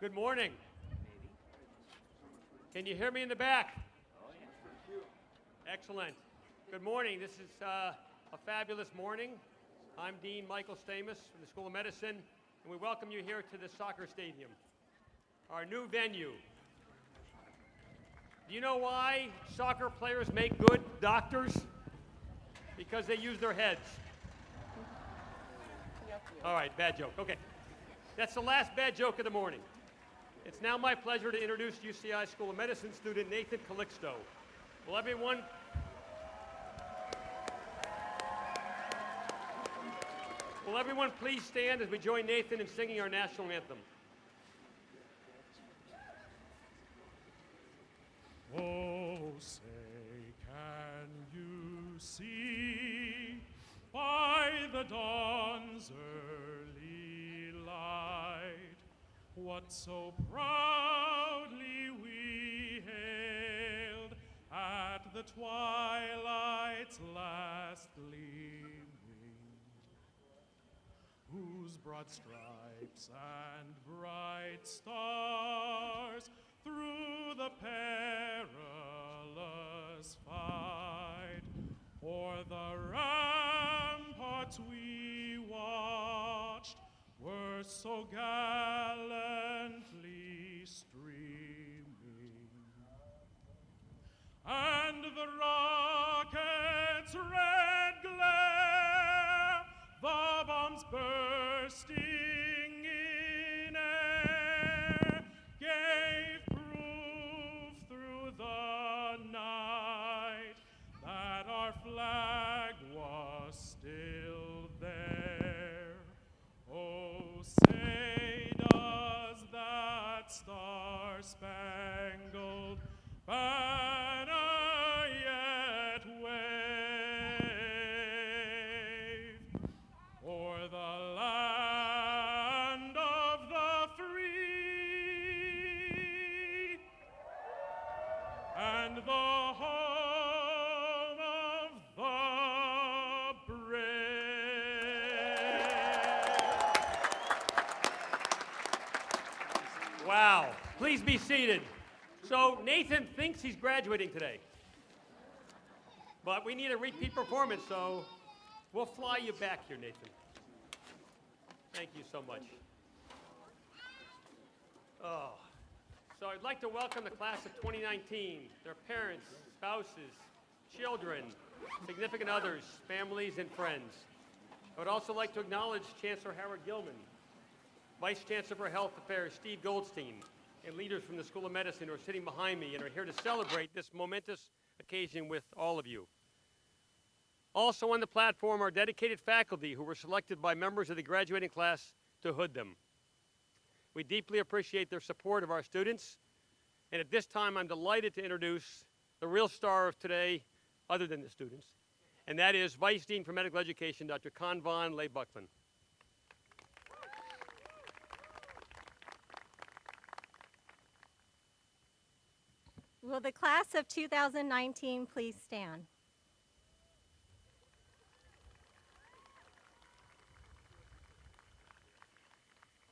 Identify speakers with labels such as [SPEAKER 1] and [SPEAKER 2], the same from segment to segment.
[SPEAKER 1] Good morning. Can you hear me in the back? Excellent. Good morning. This is a fabulous morning. I'm Dean Michael Stamus from the School of Medicine, and we welcome you here to the soccer stadium, our new venue. Do you know why soccer players make good doctors? Because they use their heads. All right, bad joke. Okay. That's the last bad joke of the morning. It's now my pleasure to introduce UCI School of Medicine student Nathan Calixto. Will everyone please stand as we join Nathan in singing our national anthem?
[SPEAKER 2] Oh, say, can you see by the dawn's early light what so proudly we hailed at the twilight's last gleaming, whose broad stripes and bright stars through the perilous fight o'er the ramparts we watched were so gallantly streaming, and the rocket's red glare, the bombs bursting in air, gave proof through the night that our flag was still there. Oh, say does that star-spangled banner yet wave o'er the land of the free and the home of the brave?
[SPEAKER 1] Wow. Please be seated. So Nathan thinks he's graduating today, but we need a repeat performance, so we'll fly you back here, Nathan. Thank you so much. Oh, so I'd like to welcome the class of 2019, their parents, spouses, children, significant others, families, and friends. I would also like to acknowledge Chancellor Howard Gilman, Vice Chancellor for Health Affairs Steve Goldstein, and leaders from the School of Medicine who are sitting behind me and are here to celebrate this momentous occasion with all of you. Also on the platform are dedicated faculty who were selected by members of the graduating class to hood them. We deeply appreciate their support of our students, and at this time I'm delighted to introduce the real star of today, other than the students, and that is Vice Dean for Medical Education, Dr. Convan Leigh-Buckland.
[SPEAKER 3] Will the class of 2019 please stand?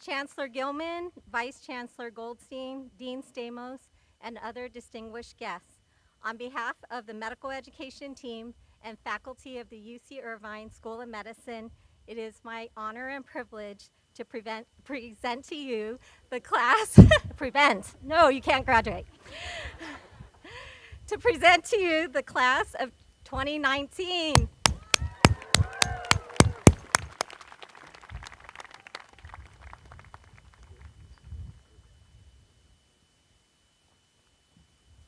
[SPEAKER 3] Chancellor Gilman, Vice Chancellor Goldstein, Dean Stamos, and other distinguished guests, on behalf of the medical education team and faculty of the UC Irvine School of Medicine, it is my honor and privilege to present to you the class, no, you can't graduate. To present to you the class of 2019.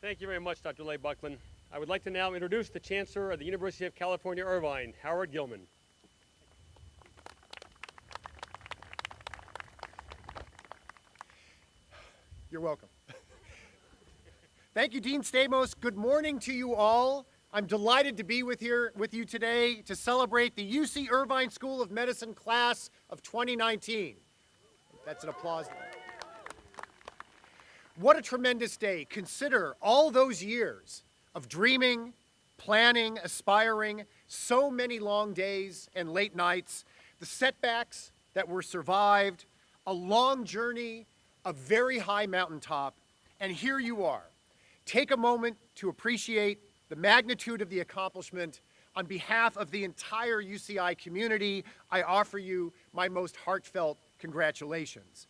[SPEAKER 1] Thank you very much, Dr. Leigh-Buckland. I would like to now introduce the Chancellor of the University of California, Irvine, Howard Gilman.
[SPEAKER 4] You're welcome. Thank you, Dean Stamos. Good morning to you all. I'm delighted to be with you today to celebrate the UC Irvine School of Medicine class of 2019. That's an applause. What a tremendous day. Consider all those years of dreaming, planning, aspiring, so many long days and late nights, the setbacks that were survived, a long journey a very high mountaintop, and here you are. Take a moment to appreciate the magnitude of the accomplishment. On behalf of the entire UCI community, I offer you my most heartfelt congratulations.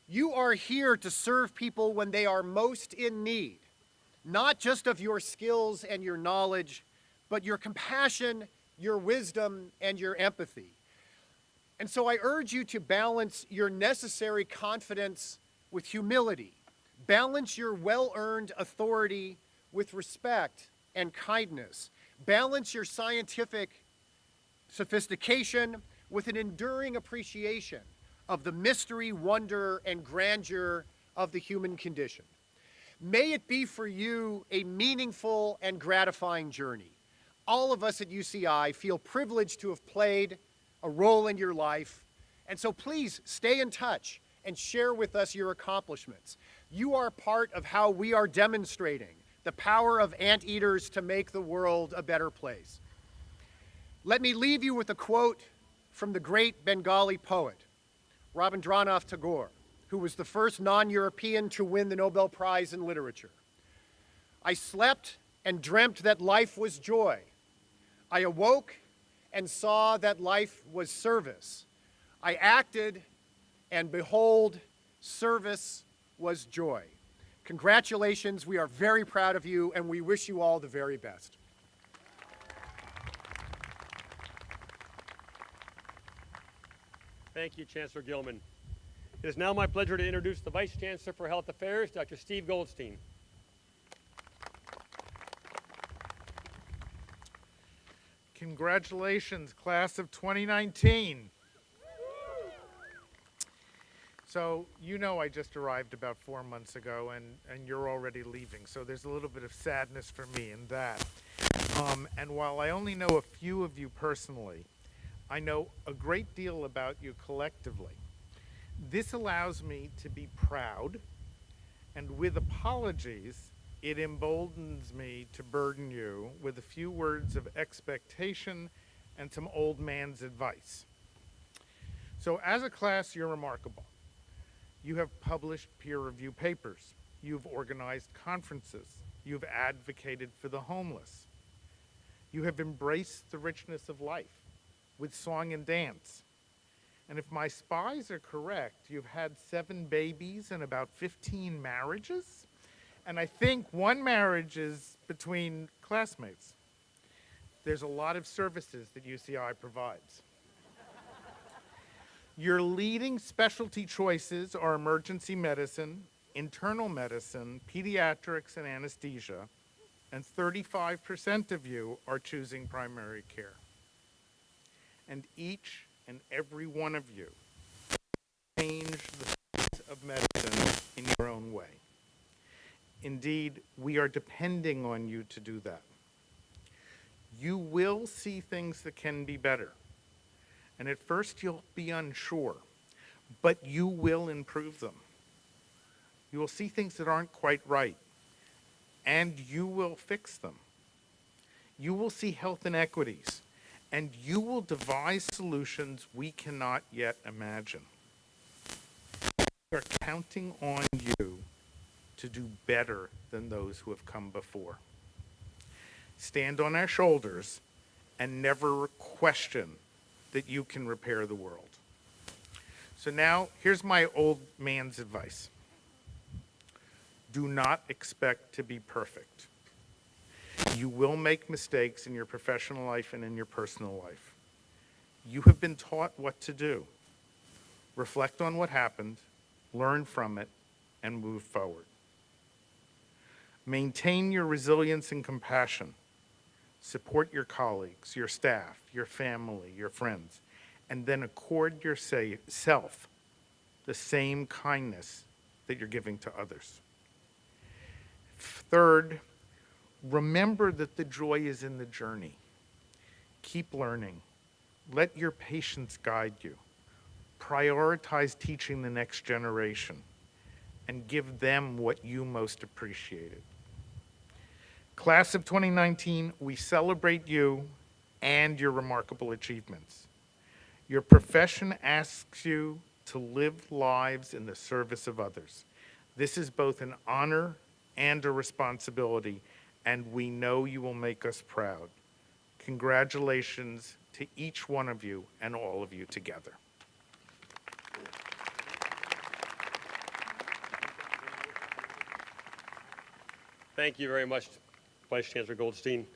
[SPEAKER 4] You are here to serve people when they are most in need, not just of your skills and your knowledge, but your compassion, your wisdom, and your empathy. And so I urge you to balance your necessary confidence with humility. Balance your well-earned authority with respect and kindness. Balance your scientific sophistication with an enduring appreciation of the mystery, wonder, and grandeur of the human condition. May it be for you a meaningful and gratifying journey. All of us at UCI feel privileged to have played a role in your life, and so please stay in touch and share with us your accomplishments. You are part of how we are demonstrating the power of anteaters to make the world a better place. Let me leave you with a quote from the great Bengali poet, Rabindranath Tagore, who was the first non-European to win the Nobel Prize in Literature. I slept and dreamt that life was joy. I awoke and saw that life was service. I acted, and behold, service was joy. Congratulations, we are very proud of you, and we wish you all the very best.
[SPEAKER 1] Thank you, Chancellor Gilman. It is now my pleasure to introduce the Vice Chancellor for Health Affairs, Dr. Steve Goldstein.
[SPEAKER 5] Congratulations, class of 2019. So, you know I just arrived about 4 months ago, and you're already leaving, so there's a little bit of sadness for me in that. And while I only know a few of you personally, I know a great deal about you collectively. This allows me to be proud, and with apologies, it emboldens me to burden you with a few words of expectation and some old man's advice. So as a class, you're remarkable. You have published peer-reviewed papers. You've organized conferences. You've advocated for the homeless. You have embraced the richness of life with song and dance. And if my spies are correct, you've had 7 babies and about 15 marriages. And I think 1 marriage is between classmates. There's a lot of services that UCI provides. Your leading specialty choices are emergency medicine, internal medicine, pediatrics, and anesthesia, and 35% of you are choosing primary care. And each and every one of you change the face of medicine in your own way. Indeed, we are depending on you to do that. You will see things that can be better. And at first you'll be unsure, but you will improve them. You will see things that aren't quite right, and you will fix them. You will see health inequities, and you will devise solutions we cannot yet imagine. We are counting on you to do better than those who have come before. Stand on our shoulders and never question that you can repair the world. So now, here's my old man's advice. Do not expect to be perfect. You will make mistakes in your professional life and in your personal life. You have been taught what to do. Reflect on what happened, learn from it, and move forward. Maintain your resilience and compassion. Support your colleagues, your staff, your family, your friends, and then accord yourself the same kindness that you're giving to others. Third, remember that the joy is in the journey. Keep learning. Let your patience guide you. Prioritize teaching the next generation and give them what you most appreciated. Class of 2019, we celebrate you and your remarkable achievements. Your profession asks you to live lives in the service of others. This is both an honor and a responsibility, and we know you will make us proud. Congratulations to each one of you and all of you together.
[SPEAKER 1] Thank you very much, Vice Chancellor Goldstein.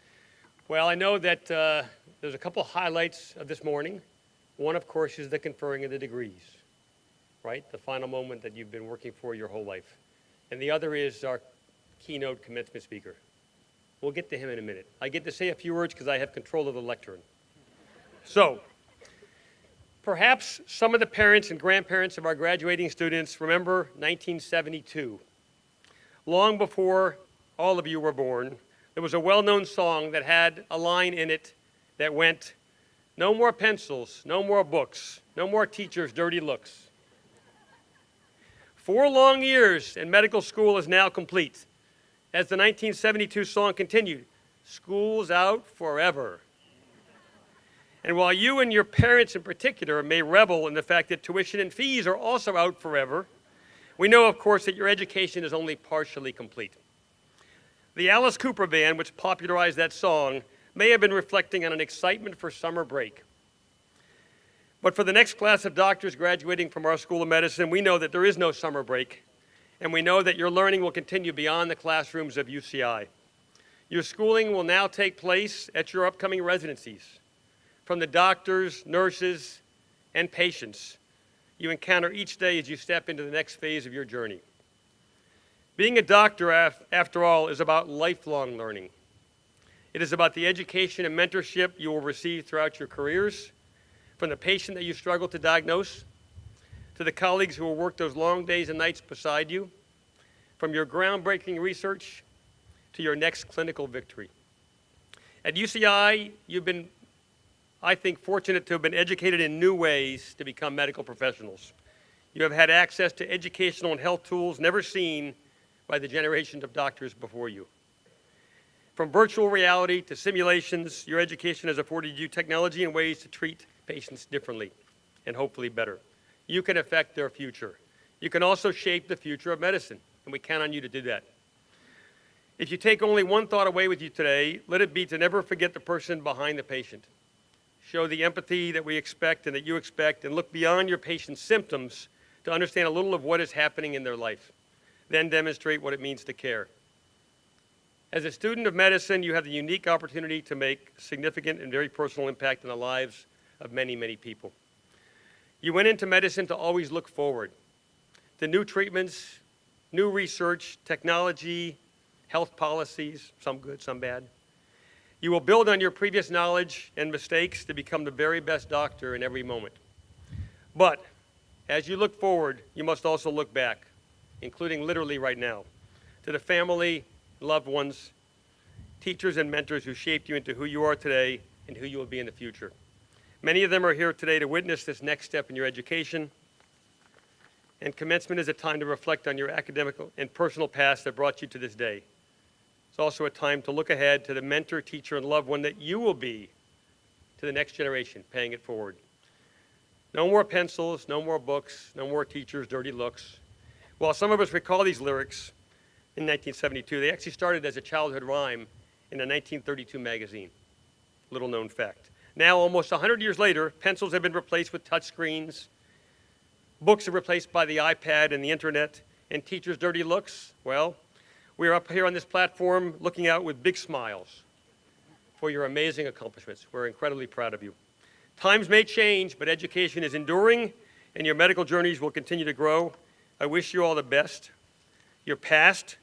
[SPEAKER 1] Well, I know that there's a couple highlights of this morning. One, of course, is the conferring of the degrees, right? The final moment that you've been working for your whole life. And the other is our keynote commencement speaker. We'll get to him in a minute. I get to say a few words because I have control of the lectern. So, perhaps some of the parents and grandparents of our graduating students remember 1972. Long before all of you were born, there was a well-known song that had a line in it that went, "No more pencils, no more books, no more teachers' dirty looks." 4 long years in medical school is now complete. As the 1972 song continued, "School's out forever." And while you and your parents in particular may revel in the fact that tuition and fees are also out forever, we know, of course, that your education is only partially complete. The Alice Cooper band, which popularized that song, may have been reflecting on an excitement for summer break. But for the next class of doctors graduating from our School of Medicine, we know that there is no summer break, and we know that your learning will continue beyond the classrooms of UCI. Your schooling will now take place at your upcoming residencies. From the doctors, nurses, and patients you encounter each day as you step into the next phase of your journey. Being a doctor, after all, is about lifelong learning. It is about the education and mentorship you will receive throughout your careers, from the patient that you struggle to diagnose, to the colleagues who will work those long days and nights beside you, from your groundbreaking research to your next clinical victory. At UCI, you've been, I think, fortunate to have been educated in new ways to become medical professionals. You have had access to educational and health tools never seen by the generations of doctors before you. From virtual reality to simulations, your education has afforded you technology and ways to treat patients differently and hopefully better. You can affect their future. You can also shape the future of medicine, and we count on you to do that. If you take only one thought away with you today, let it be to never forget the person behind the patient. Show the empathy that we expect and that you expect, and look beyond your patient's symptoms to understand a little of what is happening in their life. Then demonstrate what it means to care. As a student of medicine, you have the unique opportunity to make significant and very personal impact in the lives of many, many people. You went into medicine to always look forward to new treatments, new research, technology, health policies, some good, some bad. You will build on your previous knowledge and mistakes to become the very best doctor in every moment. But as you look forward, you must also look back, including literally right now, to the family, loved ones, teachers, and mentors who shaped you into who you are today and who you will be in the future. Many of them are here today to witness this next step in your education, and commencement is a time to reflect on your academic and personal past that brought you to this day. It's also a time to look ahead to the mentor, teacher, and loved one that you will be to the next generation, paying it forward. No more pencils, no more books, no more teachers' dirty looks. While some of us recall these lyrics in 1972, they actually started as a childhood rhyme in a 1932 magazine. Little known fact. Now, almost 100 years later, pencils have been replaced with touchscreens, books are replaced by the iPad and the internet, and teachers' dirty looks, well, we are up here on this platform looking out with big smiles for your amazing accomplishments. We're incredibly proud of you. Times may change, but education is enduring, and your medical journeys will continue to grow. I wish you all the best. Your past,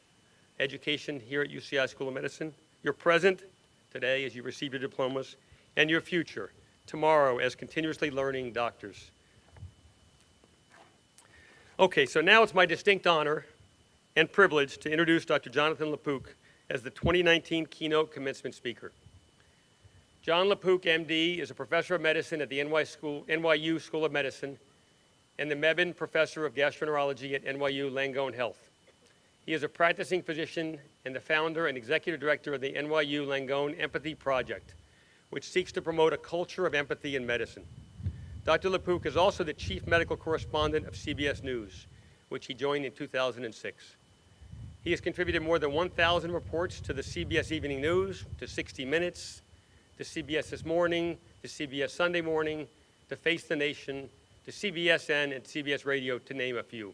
[SPEAKER 1] education here at UCI School of Medicine, your present, today as you receive your diplomas, and your future, tomorrow as continuously learning doctors. Okay, so now it's my distinct honor and privilege to introduce Dr. Jonathan LaPook as the 2019 Keynote Commencement Speaker. John LaPook, MD, is a professor of medicine at the NYU School of Medicine and the Mebane Professor of Gastroenterology at NYU Langone Health. He is a practicing physician and the founder and executive director of the NYU Langone Empathy Project, which seeks to promote a culture of empathy in medicine. Dr. LePuc is also the chief medical correspondent of CBS News, which he joined in 2006. He has contributed more than 1,000 reports to the CBS Evening News, to 60 Minutes, to CBS This Morning, to CBS Sunday Morning, to Face the Nation, to CBSN and CBS Radio, to name a few.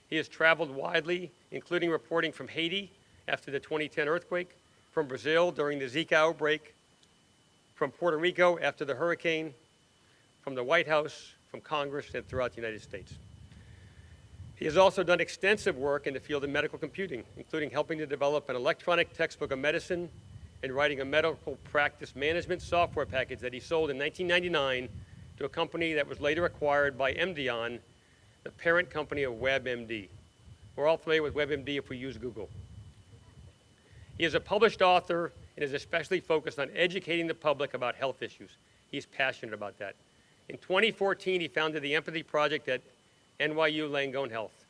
[SPEAKER 1] He has traveled widely, including reporting from Haiti after the 2010 earthquake, from Brazil during the Zika outbreak, from Puerto Rico after the hurricane, from the White House, from Congress, and throughout the United States. He has also done extensive work in the field of medical computing, including helping to develop an electronic textbook of medicine and writing a medical practice management software package that he sold in 1999 to a company that was later acquired by MDON, the parent company of WebMD. We're all familiar with WebMD if we use Google. He is a published author and is especially focused on educating the public about health issues. He's passionate about that. In 2014, he founded the Empathy Project at NYU Langone Health.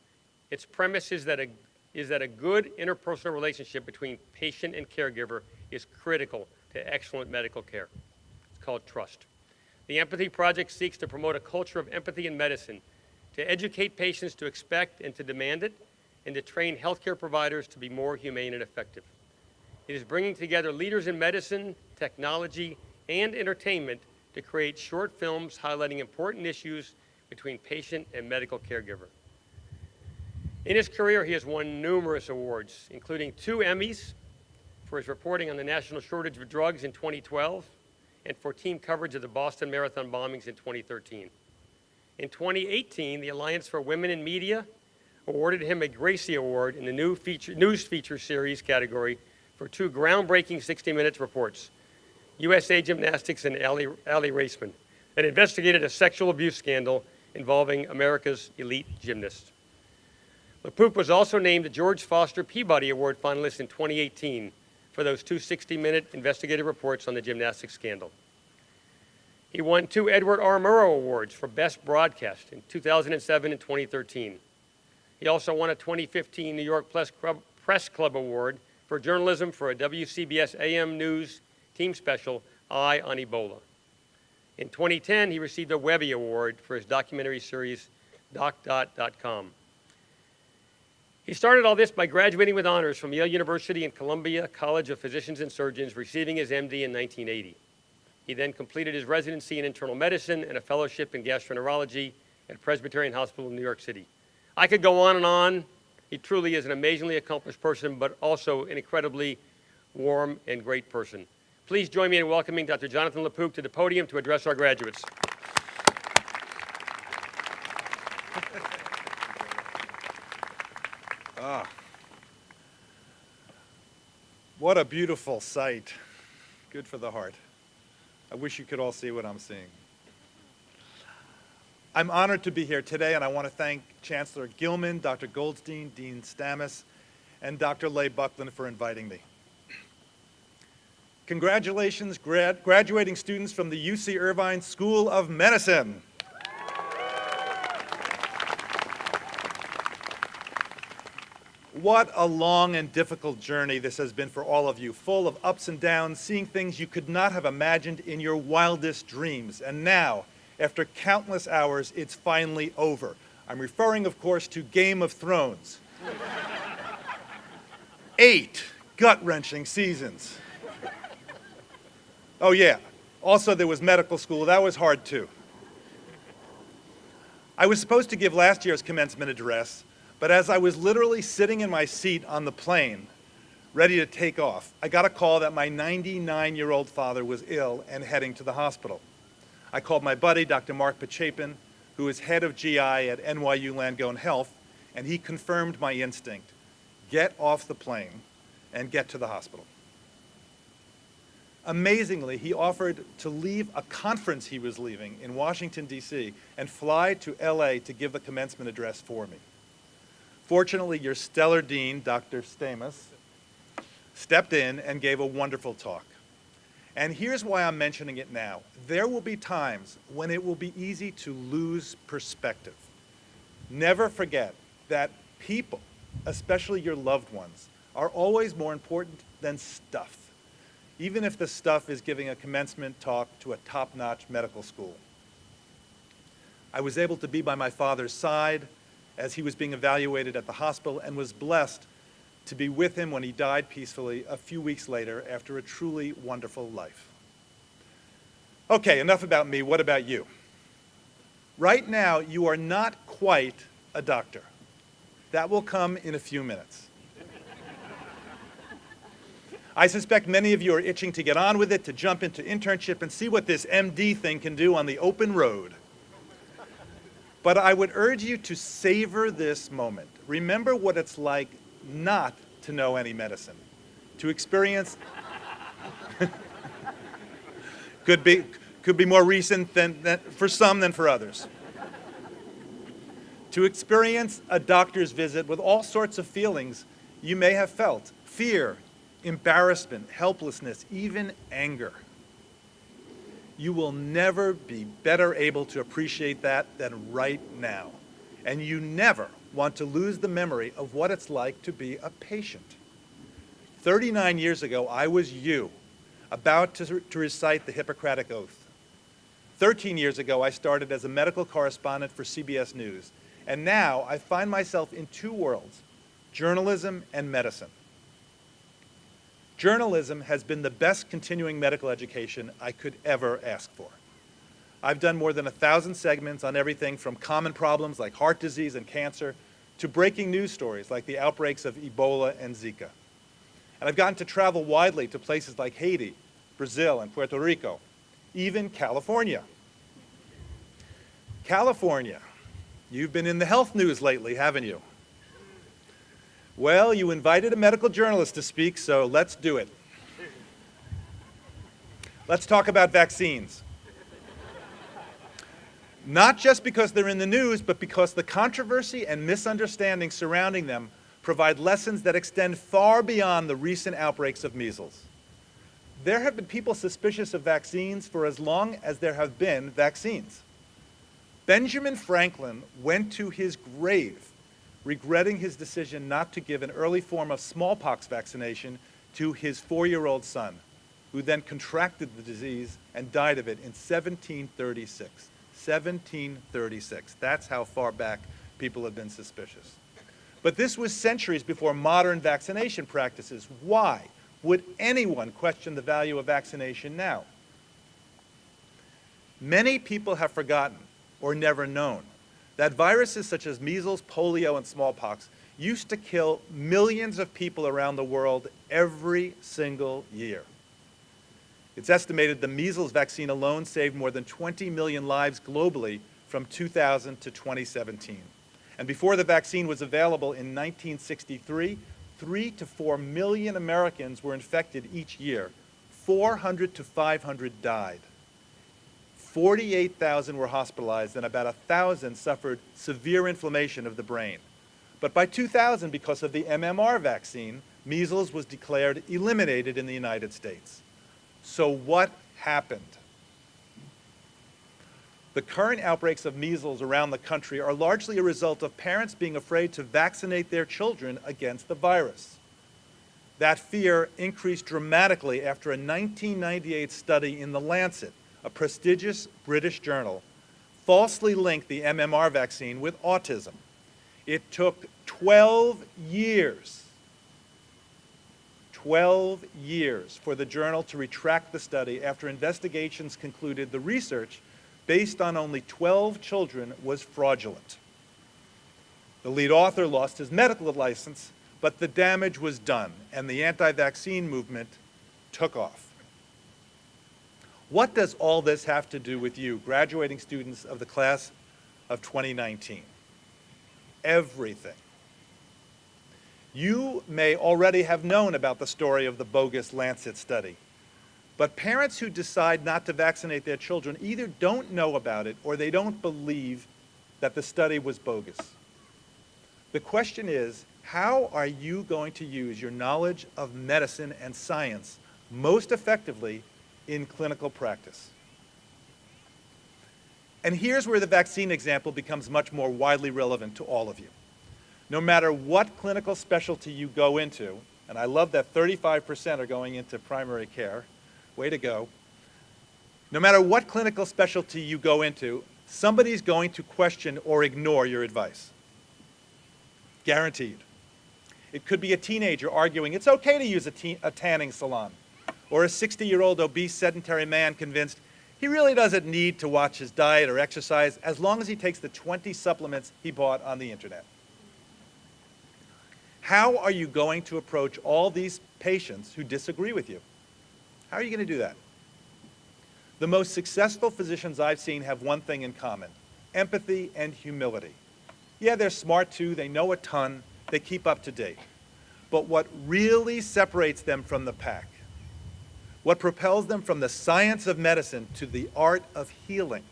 [SPEAKER 1] Its premise is that a good interpersonal relationship between patient and caregiver is critical to excellent medical care. It's called trust. The Empathy Project seeks to promote a culture of empathy in medicine, to educate patients to expect and to demand it, and to train healthcare providers to be more humane and effective. It is bringing together leaders in medicine, technology, and entertainment to create short films highlighting important issues between patient and medical caregiver. In his career, he has won numerous awards, including 2 Emmys for his reporting on the national shortage of drugs in 2012 and for team coverage of the Boston Marathon bombings in 2013. In 2018, the Alliance for Women in Media awarded him a Gracie Award in the news feature series category for 2 groundbreaking 60 Minutes reports, USA Gymnastics and Allie Raceman, that investigated a sexual abuse scandal involving America's elite gymnasts. LePuc was also named the George Foster Peabody Award finalist in 2018 for those 2 60-minute investigative reports on the gymnastics scandal. He won 2 Edward R. Murrow Awards for Best Broadcast in 2007 and 2013. He also won a 2015 New York Press Club Award for journalism for a WCBS AM News team special, Eye on Ebola. In 2010, he received a Webby Award for his documentary series, Doc.com. He started all this by graduating with honors from Yale University and Columbia College of Physicians and Surgeons, receiving his MD in 1980. He then completed his residency in internal medicine and a fellowship in gastroenterology at Presbyterian Hospital in New York City. I could go on and on. He truly is an amazingly accomplished person, but also an incredibly warm and great person. Please join me in welcoming Dr. Jonathan LePuc to the podium to address our graduates.
[SPEAKER 6] What a beautiful sight. Good for the heart. I wish you could all see what I'm seeing. I'm honored to be here today, and I want to thank Chancellor Gilman, Dr. Goldstein, Dean Stamus, and Dr. Leigh Buckland for inviting me. Congratulations, graduating students from the UC Irvine School of Medicine. What a long and difficult journey this has been for all of you, full of ups and downs, seeing things you could not have imagined in your wildest dreams. And now, after countless hours, it's finally over. I'm referring, of course, to Game of Thrones. 8 gut-wrenching seasons. Oh yeah, also there was medical school. That was hard too. I was supposed to give last year's commencement address, but as I was literally sitting in my seat on the plane, ready to take off, I got a call that my 99-year-old father was ill and heading to the hospital. I called my buddy, Dr. Mark Pachapin, who is head of GI at NYU Langone Health, and he confirmed my instinct. Get off the plane and get to the hospital. Amazingly, he offered to leave a conference he was leaving in Washington, D.C., and fly to LA to give the commencement address for me. Fortunately, your stellar dean, Dr. Stamus, stepped in and gave a wonderful talk. And here's why I'm mentioning it now. There will be times when it will be easy to lose perspective. Never forget that people, especially your loved ones, are always more important than stuff, even if the stuff is giving a commencement talk to a top-notch medical school. I was able to be by my father's side as he was being evaluated at the hospital and was blessed to be with him when he died peacefully a few weeks later after a truly wonderful life. Okay, enough about me. What about you? Right now, you are not quite a doctor. That will come in a few minutes. I suspect many of you are itching to get on with it, to jump into internship and see what this MD thing can do on the open road. But I would urge you to savor this moment. Remember what it's like not to know any medicine, to experience could be more recent than for some than for others. To experience a doctor's visit with all sorts of feelings you may have felt: fear, embarrassment, helplessness, even anger. You will never be better able to appreciate that than right now. And you never want to lose the memory of what it's like to be a patient. 39 years ago, I was you, about to recite the Hippocratic Oath. 13 years ago, I started as a medical correspondent for CBS News. And now I find myself in two worlds: journalism and medicine. Journalism has been the best continuing medical education I could ever ask for. I've done more than 1,000 segments on everything from common problems like heart disease and cancer to breaking news stories like the outbreaks of Ebola and Zika. And I've gotten to travel widely to places like Haiti, Brazil, and Puerto Rico, even California. California. You've been in the health news lately, haven't you? Well, you invited a medical journalist to speak, so let's do it. Let's talk about vaccines. Not just because they're in the news, but because the controversy and misunderstanding surrounding them provide lessons that extend far beyond the recent outbreaks of measles. There have been people suspicious of vaccines for as long as there have been vaccines. Benjamin Franklin went to his grave regretting his decision not to give an early form of smallpox vaccination to his 4-year-old son, who then contracted the disease and died of it in 1736. 1736. That's how far back people have been suspicious. But this was centuries before modern vaccination practices. Why would anyone question the value of vaccination now? Many people have forgotten or never known that viruses such as measles, polio, and smallpox used to kill millions of people around the world every single year. It's estimated the measles vaccine alone saved more than 20 million lives globally from 2000 to 2017. And before the vaccine was available in 1963, 3 to 4 million Americans were infected each year. 400 to 500 died. 48,000 were hospitalized, and about 1,000 suffered severe inflammation of the brain. But by 2000, because of the MMR vaccine, measles was declared eliminated in the United States. So what happened? The current outbreaks of measles around the country are largely a result of parents being afraid to vaccinate their children against the virus. That fear increased dramatically after a 1998 study in The Lancet, a prestigious British journal, falsely linked the MMR vaccine with autism. It took 12 years for the journal to retract the study after investigations concluded the research, based on only 12 children, was fraudulent. The lead author lost his medical license, but the damage was done, and the anti-vaccine movement took off. What does all this have to do with you, graduating students of the class of 2019? Everything. You may already have known about the story of the bogus Lancet study, but parents who decide not to vaccinate their children either don't know about it or they don't believe that the study was bogus. The question is, how are you going to use your knowledge of medicine and science most effectively in clinical practice? And here's where the vaccine example becomes much more widely relevant to all of you. No matter what clinical specialty you go into, and I love that 35% are going into primary care, way to go. No matter what clinical specialty you go into, somebody's going to question or ignore your advice. Guaranteed. It could be a teenager arguing it's okay to use a tanning salon, or a 60-year-old obese sedentary man convinced he really doesn't need to watch his diet or exercise as long as he takes the 20 supplements he bought on the internet. How are you going to approach all these patients who disagree with you? How are you going to do that? The most successful physicians I've seen have one thing in common: empathy and humility. Yeah, they're smart too, they know a ton, they keep up to date. But what really separates them from the pack, what propels them from the science of medicine to the art of healing,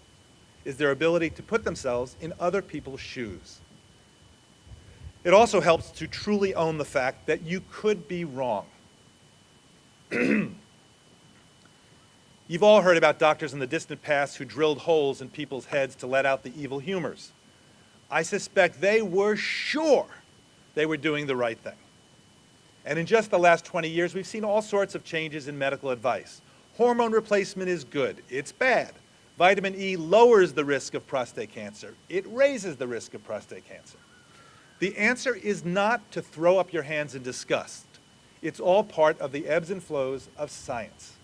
[SPEAKER 6] is their ability to put themselves in other people's shoes. It also helps to truly own the fact that you could be wrong. You've all heard about doctors in the distant past who drilled holes in people's heads to let out the evil humors. I suspect they were sure they were doing the right thing. And in just the last 20 years, we've seen all sorts of changes in medical advice. Hormone replacement is good. It's bad. Vitamin E lowers the risk of prostate cancer. It raises the risk of prostate cancer. The answer is not to throw up your hands in disgust. It's all part of the ebbs and flows of science.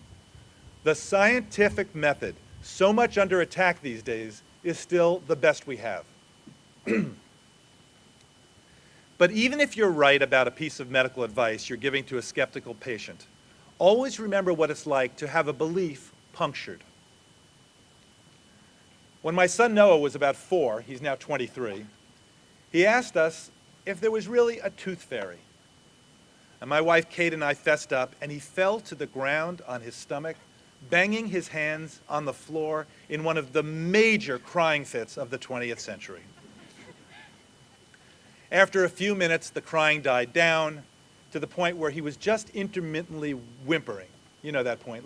[SPEAKER 6] The scientific method, so much under attack these days, is still the best we have. But even if you're right about a piece of medical advice you're giving to a skeptical patient, always remember what it's like to have a belief punctured. When my son Noah was about 4, he's now 23, he asked us if there was really a tooth fairy. And my wife Kate and I fessed up, and he fell to the ground on his stomach, banging his hands on the floor in one of the major crying fits of the 20th century. After a few minutes, the crying died down to the point where he was just intermittently whimpering. You know that point.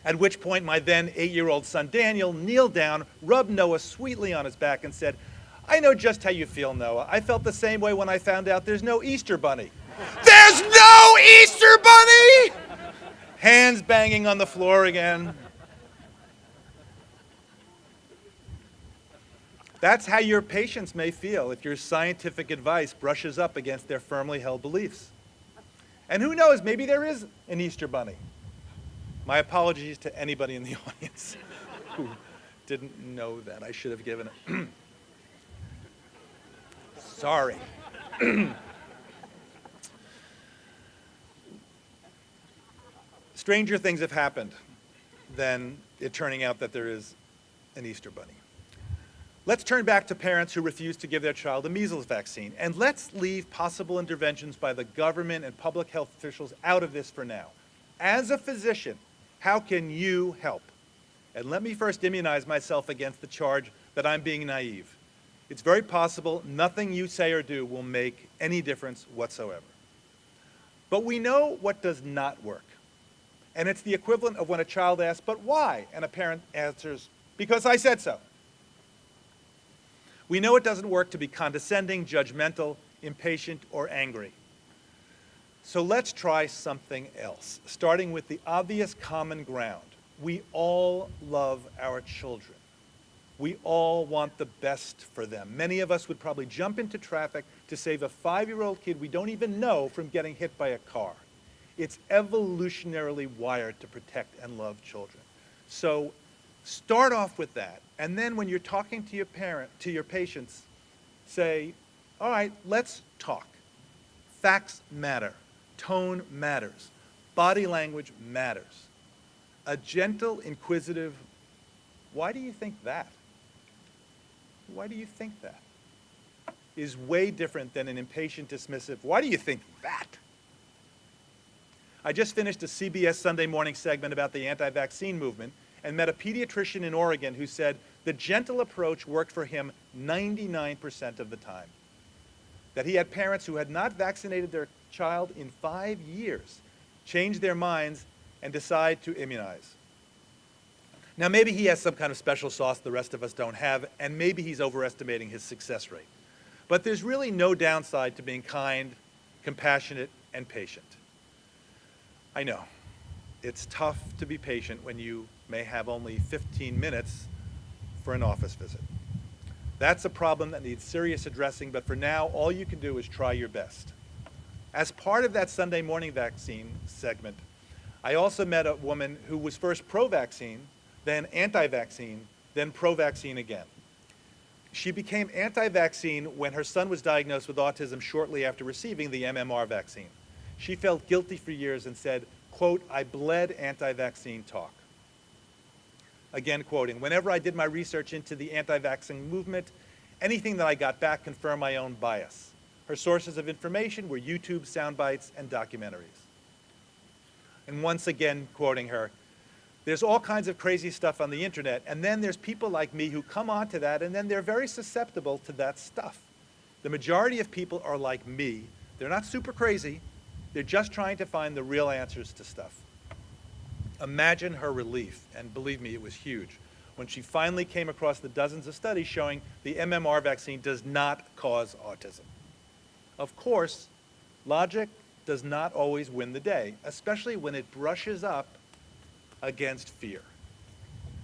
[SPEAKER 6] At which point, my then 8-year-old son Daniel kneeled down, rubbed Noah sweetly on his back, and said, "I know just how you feel, Noah. I felt the same way when I found out there's no Easter bunny." There's no Easter bunny! Hands banging on the floor again. That's how your patients may feel if your scientific advice brushes up against their firmly held beliefs. And who knows, maybe there is an Easter bunny. My apologies to anybody in the audience who didn't know that. I should have given it. Sorry. Stranger things have happened than it turning out that there is an Easter bunny. Let's turn back to parents who refuse to give their child a measles vaccine, and let's leave possible interventions by the government and public health officials out of this for now. As a physician, how can you help? And let me first immunize myself against the charge that I'm being naive. It's very possible nothing you say or do will make any difference whatsoever. But we know what does not work. And it's the equivalent of when a child asks, "But why?" and a parent answers, "Because I said so." We know it doesn't work to be condescending, judgmental, impatient, or angry. So let's try something else, starting with the obvious common ground. We all love our children. We all want the best for them. Many of us would probably jump into traffic to save a 5-year-old kid we don't even know from getting hit by a car. It's evolutionarily wired to protect and love children. So start off with that. And then when you're talking to your patients, say, all right, let's talk. Facts matter. Tone matters. Body language matters. A gentle, inquisitive, "Why do you think that? Why do you think that?" is way different than an impatient, dismissive, "Why do you think that?" I just finished a CBS Sunday morning segment about the anti-vaccine movement and met a pediatrician in Oregon who said the gentle approach worked for him 99% of the time. That he had parents who had not vaccinated their child in 5 years change their minds and decide to immunize. Now, maybe he has some kind of special sauce the rest of us don't have, and maybe he's overestimating his success rate. But there's really no downside to being kind, compassionate, and patient. I know. It's tough to be patient when you may have only 15 minutes for an office visit. That's a problem that needs serious addressing, but for now, all you can do is try your best. As part of that Sunday morning vaccine segment, I also met a woman who was first pro-vaccine, then anti-vaccine, then pro-vaccine again. She became anti-vaccine when her son was diagnosed with autism shortly after receiving the MMR vaccine. She felt guilty for years and said, quote, "I bled anti-vaccine talk." Again quoting, "Whenever I did my research into the anti-vaccine movement, anything that I got back confirmed my own bias." Her sources of information were YouTube sound bites and documentaries. And once again quoting her, "There's all kinds of crazy stuff on the internet, and then there's people like me who come onto that, and then they're very susceptible to that stuff. The majority of people are like me. They're not super crazy. They're just trying to find the real answers to stuff." Imagine her relief, and believe me, it was huge, when she finally came across the dozens of studies showing the MMR vaccine does not cause autism. Of course, logic does not always win the day, especially when it brushes up against fear.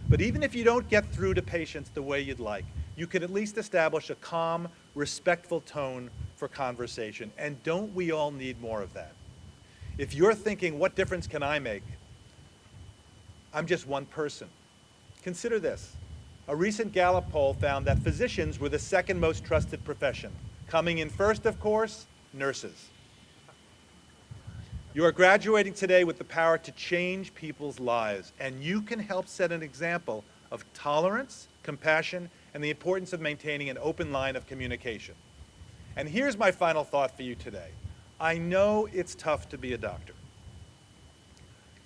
[SPEAKER 6] But even if you don't get through to patients the way you'd like, you can at least establish a calm, respectful tone for conversation. And don't we all need more of that? If you're thinking, what difference can I make? I'm just one person. Consider this. A recent Gallup poll found that physicians were the second most trusted profession. Coming in first, of course, nurses. You are graduating today with the power to change people's lives, and you can help set an example of tolerance, compassion, and the importance of maintaining an open line of communication. And here's my final thought for you today. I know it's tough to be a doctor.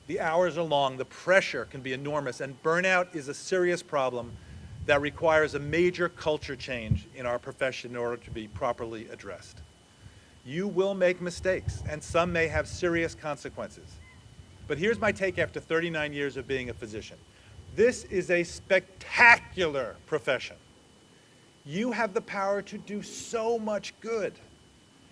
[SPEAKER 6] The hours are long, the pressure can be enormous, and burnout is a serious problem that requires a major culture change in our profession in order to be properly addressed. You will make mistakes, and some may have serious consequences. But here's my take after 39 years of being a physician. This is a spectacular profession. You have the power to do so much good.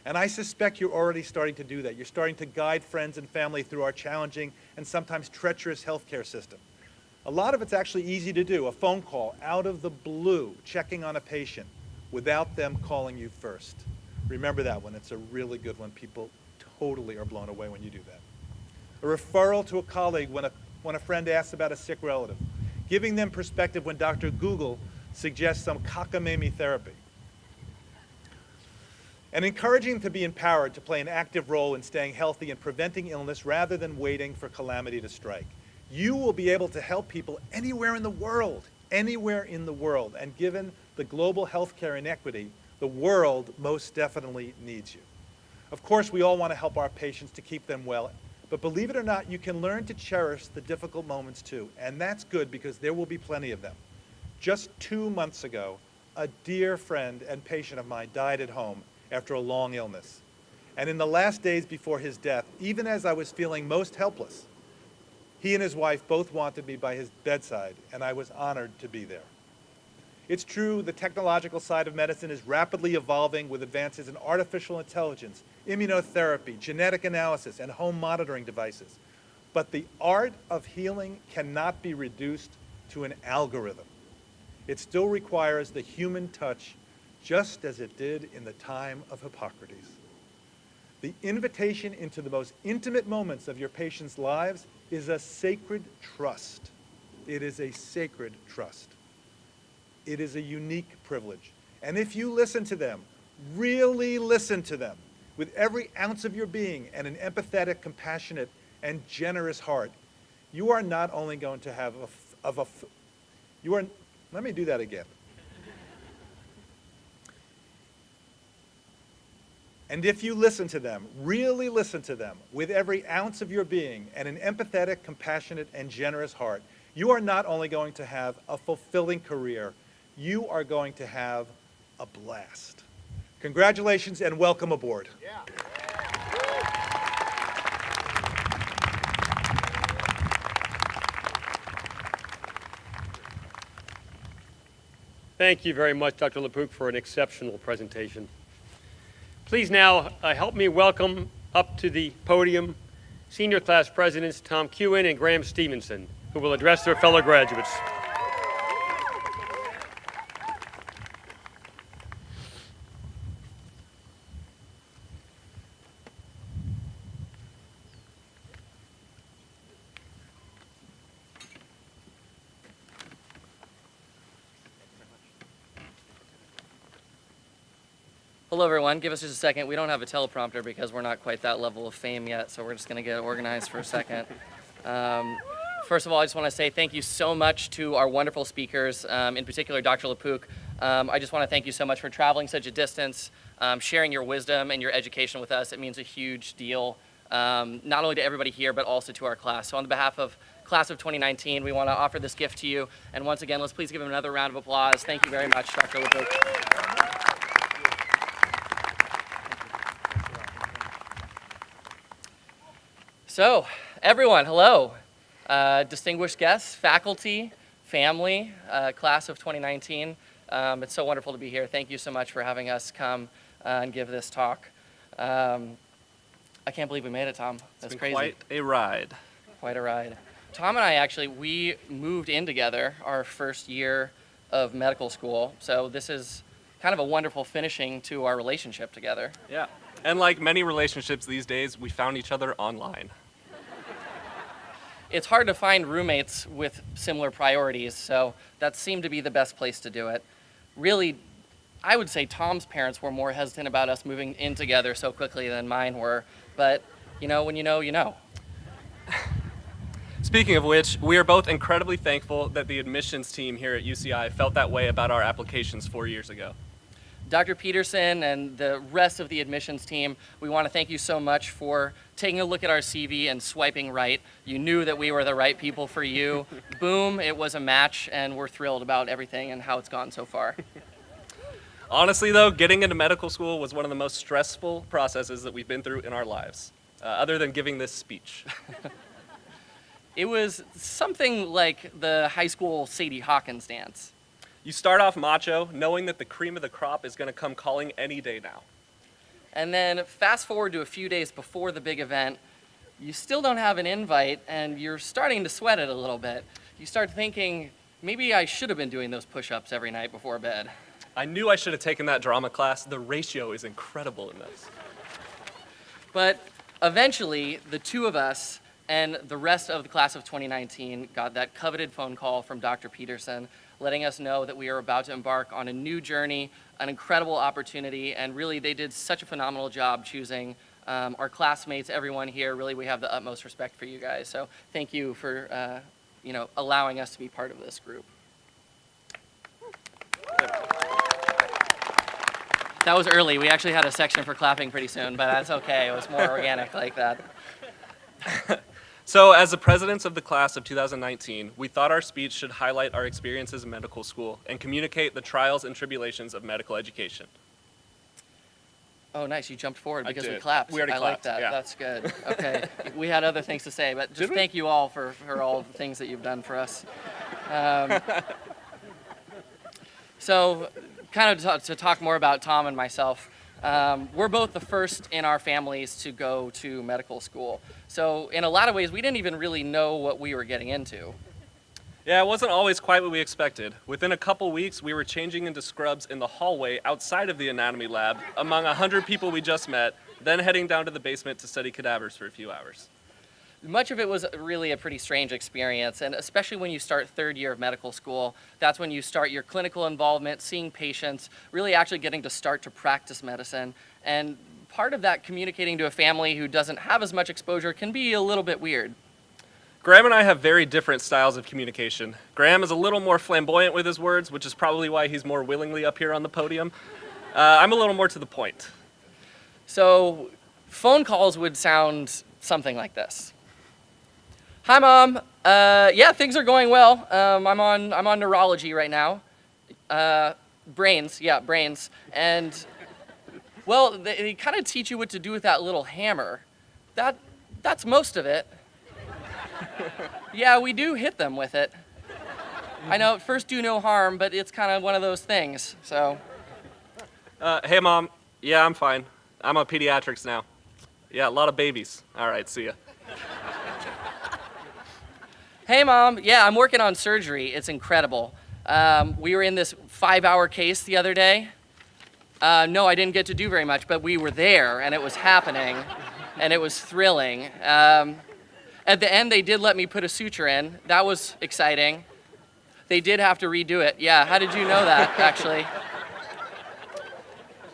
[SPEAKER 6] And I suspect you're already starting to do that. You're starting to guide friends and family through our challenging and sometimes treacherous healthcare system. A lot of it's actually easy to do. A phone call out of the blue, checking on a patient without them calling you first. Remember that one. It's a really good one. People totally are blown away when you do that. A referral to a colleague when a friend asks about a sick relative. Giving them perspective when Dr. Google suggests some cockamamie therapy. And encouraging them to be empowered to play an active role in staying healthy and preventing illness rather than waiting for calamity to strike. You will be able to help people anywhere in the world, and given the global healthcare inequity, the world most definitely needs you. Of course, we all want to help our patients to keep them well, but believe it or not, you can learn to cherish the difficult moments too, and that's good because there will be plenty of them. Just 2 months ago, a dear friend and patient of mine died at home after a long illness. And in the last days before his death, even as I was feeling most helpless, he and his wife both wanted me by his bedside, and I was honored to be there. It's true, the technological side of medicine is rapidly evolving with advances in artificial intelligence, immunotherapy, genetic analysis, and home monitoring devices. But the art of healing cannot be reduced to an algorithm. It still requires the human touch, just as it did in the time of Hippocrates. The invitation into the most intimate moments of your patients' lives is a sacred trust. It is a sacred trust. It is a unique privilege. And if you listen to them, really listen to them, with every ounce of your being and an empathetic, compassionate, and generous heart, you are not only going to have let me do that again. And if you listen to them, really listen to them, with every ounce of your being and an empathetic, compassionate, and generous heart, you are not only going to have a fulfilling career, you are going to have a blast. Congratulations and welcome aboard.
[SPEAKER 4] Yeah.
[SPEAKER 1] Thank you very much, Dr. LePook, for an exceptional presentation. Please now help me welcome up to the podium senior class presidents Tom Kewen and Graham Stevenson, who will address their fellow graduates.
[SPEAKER 7] Hello, everyone. Give us just a second. We don't have a teleprompter because we're not quite that level of fame yet, so we're just going to get organized for a second. First of all, I just want to say thank you so much to our wonderful speakers, in particular Dr. Lepook. I just want to thank you so much for traveling such a distance, sharing your wisdom and your education with us. It means a huge deal, not only to everybody here, but also to our class. So on behalf of Class of 2019, we want to offer this gift to you. And once again, let's please give him another round of applause. Thank you very much, Dr. Lepook. So, everyone, hello. Distinguished guests, faculty, family, class of 2019. It's so wonderful to be here. Thank you so much for having us come and give this talk. I can't believe we made it, Tom. That's crazy.
[SPEAKER 8] Quite a ride.
[SPEAKER 7] Quite a ride. Tom and I actually, we moved in together our first year of medical school. So this is kind of a wonderful finishing to our relationship together.
[SPEAKER 8] Yeah. And like many relationships these days, we found each other online.
[SPEAKER 7] It's hard to find roommates with similar priorities, so that seemed to be the best place to do it. Really, I would say Tom's parents were more hesitant about us moving in together so quickly than mine were, but you know, when you know, you know.
[SPEAKER 8] Speaking of which, we are both incredibly thankful that the admissions team here at UCI felt that way about our applications 4 years ago.
[SPEAKER 7] Dr. Peterson and the rest of the admissions team, we want to thank you so much for taking a look at our CV and swiping right. You knew that we were the right people for you. Boom, it was a match, and we're thrilled about everything and how it's gone so far.
[SPEAKER 8] Honestly, though, getting into medical school was one of the most stressful processes that we've been through in our lives, other than giving this speech.
[SPEAKER 7] It was something like the high school Sadie Hawkins dance.
[SPEAKER 8] You start off macho, knowing that the cream of the crop is going to come calling any day now.
[SPEAKER 7] And then fast forward to a few days before the big event, you still don't have an invite, and you're starting to sweat it a little bit. You start thinking, maybe I should have been doing those push-ups every night before bed.
[SPEAKER 8] I knew I should have taken that drama class. The ratio is incredible in this.
[SPEAKER 7] But eventually, the two of us and the rest of the class of 2019 got that coveted phone call from Dr. Peterson, letting us know that we are about to embark on a new journey, an incredible opportunity, and really they did such a phenomenal job choosing our classmates, everyone here. Really, we have the utmost respect for you guys. So thank you for allowing us to be part of this group. That was early. We actually had a section for clapping pretty soon, but that's okay. It was more organic like that.
[SPEAKER 8] So, as the presidents of the class of 2019, we thought our speech should highlight our experiences in medical school and communicate the trials and tribulations of medical education.
[SPEAKER 7] Oh, nice. You jumped forward because we
[SPEAKER 8] did.
[SPEAKER 7] clapped.
[SPEAKER 8] We already
[SPEAKER 7] I
[SPEAKER 8] clapped,
[SPEAKER 7] like that.
[SPEAKER 8] yeah.
[SPEAKER 7] That's good. Okay. We had other things to say, but just thank you all for all the things that you've done for us. So, kind of to talk more about Tom and myself, we're both the first in our families to go to medical school. So in a lot of ways, we didn't even really know what we were getting into.
[SPEAKER 8] Yeah, it wasn't always quite what we expected. Within a couple weeks, we were changing into scrubs in the hallway outside of the anatomy lab among 100 people we just met, then heading down to the basement to study cadavers for a few hours.
[SPEAKER 7] Much of it was really a pretty strange experience, and especially when you start third year of medical school, that's when you start your clinical involvement, seeing patients, really actually getting to start to practice medicine. And part of that communicating to a family who doesn't have as much exposure can be a little bit weird.
[SPEAKER 8] Graham and I have very different styles of communication. Graham is a little more flamboyant with his words, which is probably why he's more willingly up here on the podium. I'm a little more to the point.
[SPEAKER 7] So phone calls would sound something like this. Hi, Mom. Yeah, things are going well. I'm on neurology right now. Brains. And, well, they kind of teach you what to do with that little hammer. That's most of it. Yeah, we do hit them with it. I know, at first do no harm, but it's kind of one of those things, so.
[SPEAKER 8] Hey, Mom. Yeah, I'm fine. I'm on pediatrics now. Yeah, a lot of babies. All right, see ya.
[SPEAKER 7] Hey, Mom. Yeah, I'm working on surgery. It's incredible. We were in this 5-hour case the other day. No, I didn't get to do very much, but we were there, and it was happening, and it was thrilling. At the end, they did let me put a suture in. That was exciting. They did have to redo it. Yeah, how did you know that, actually?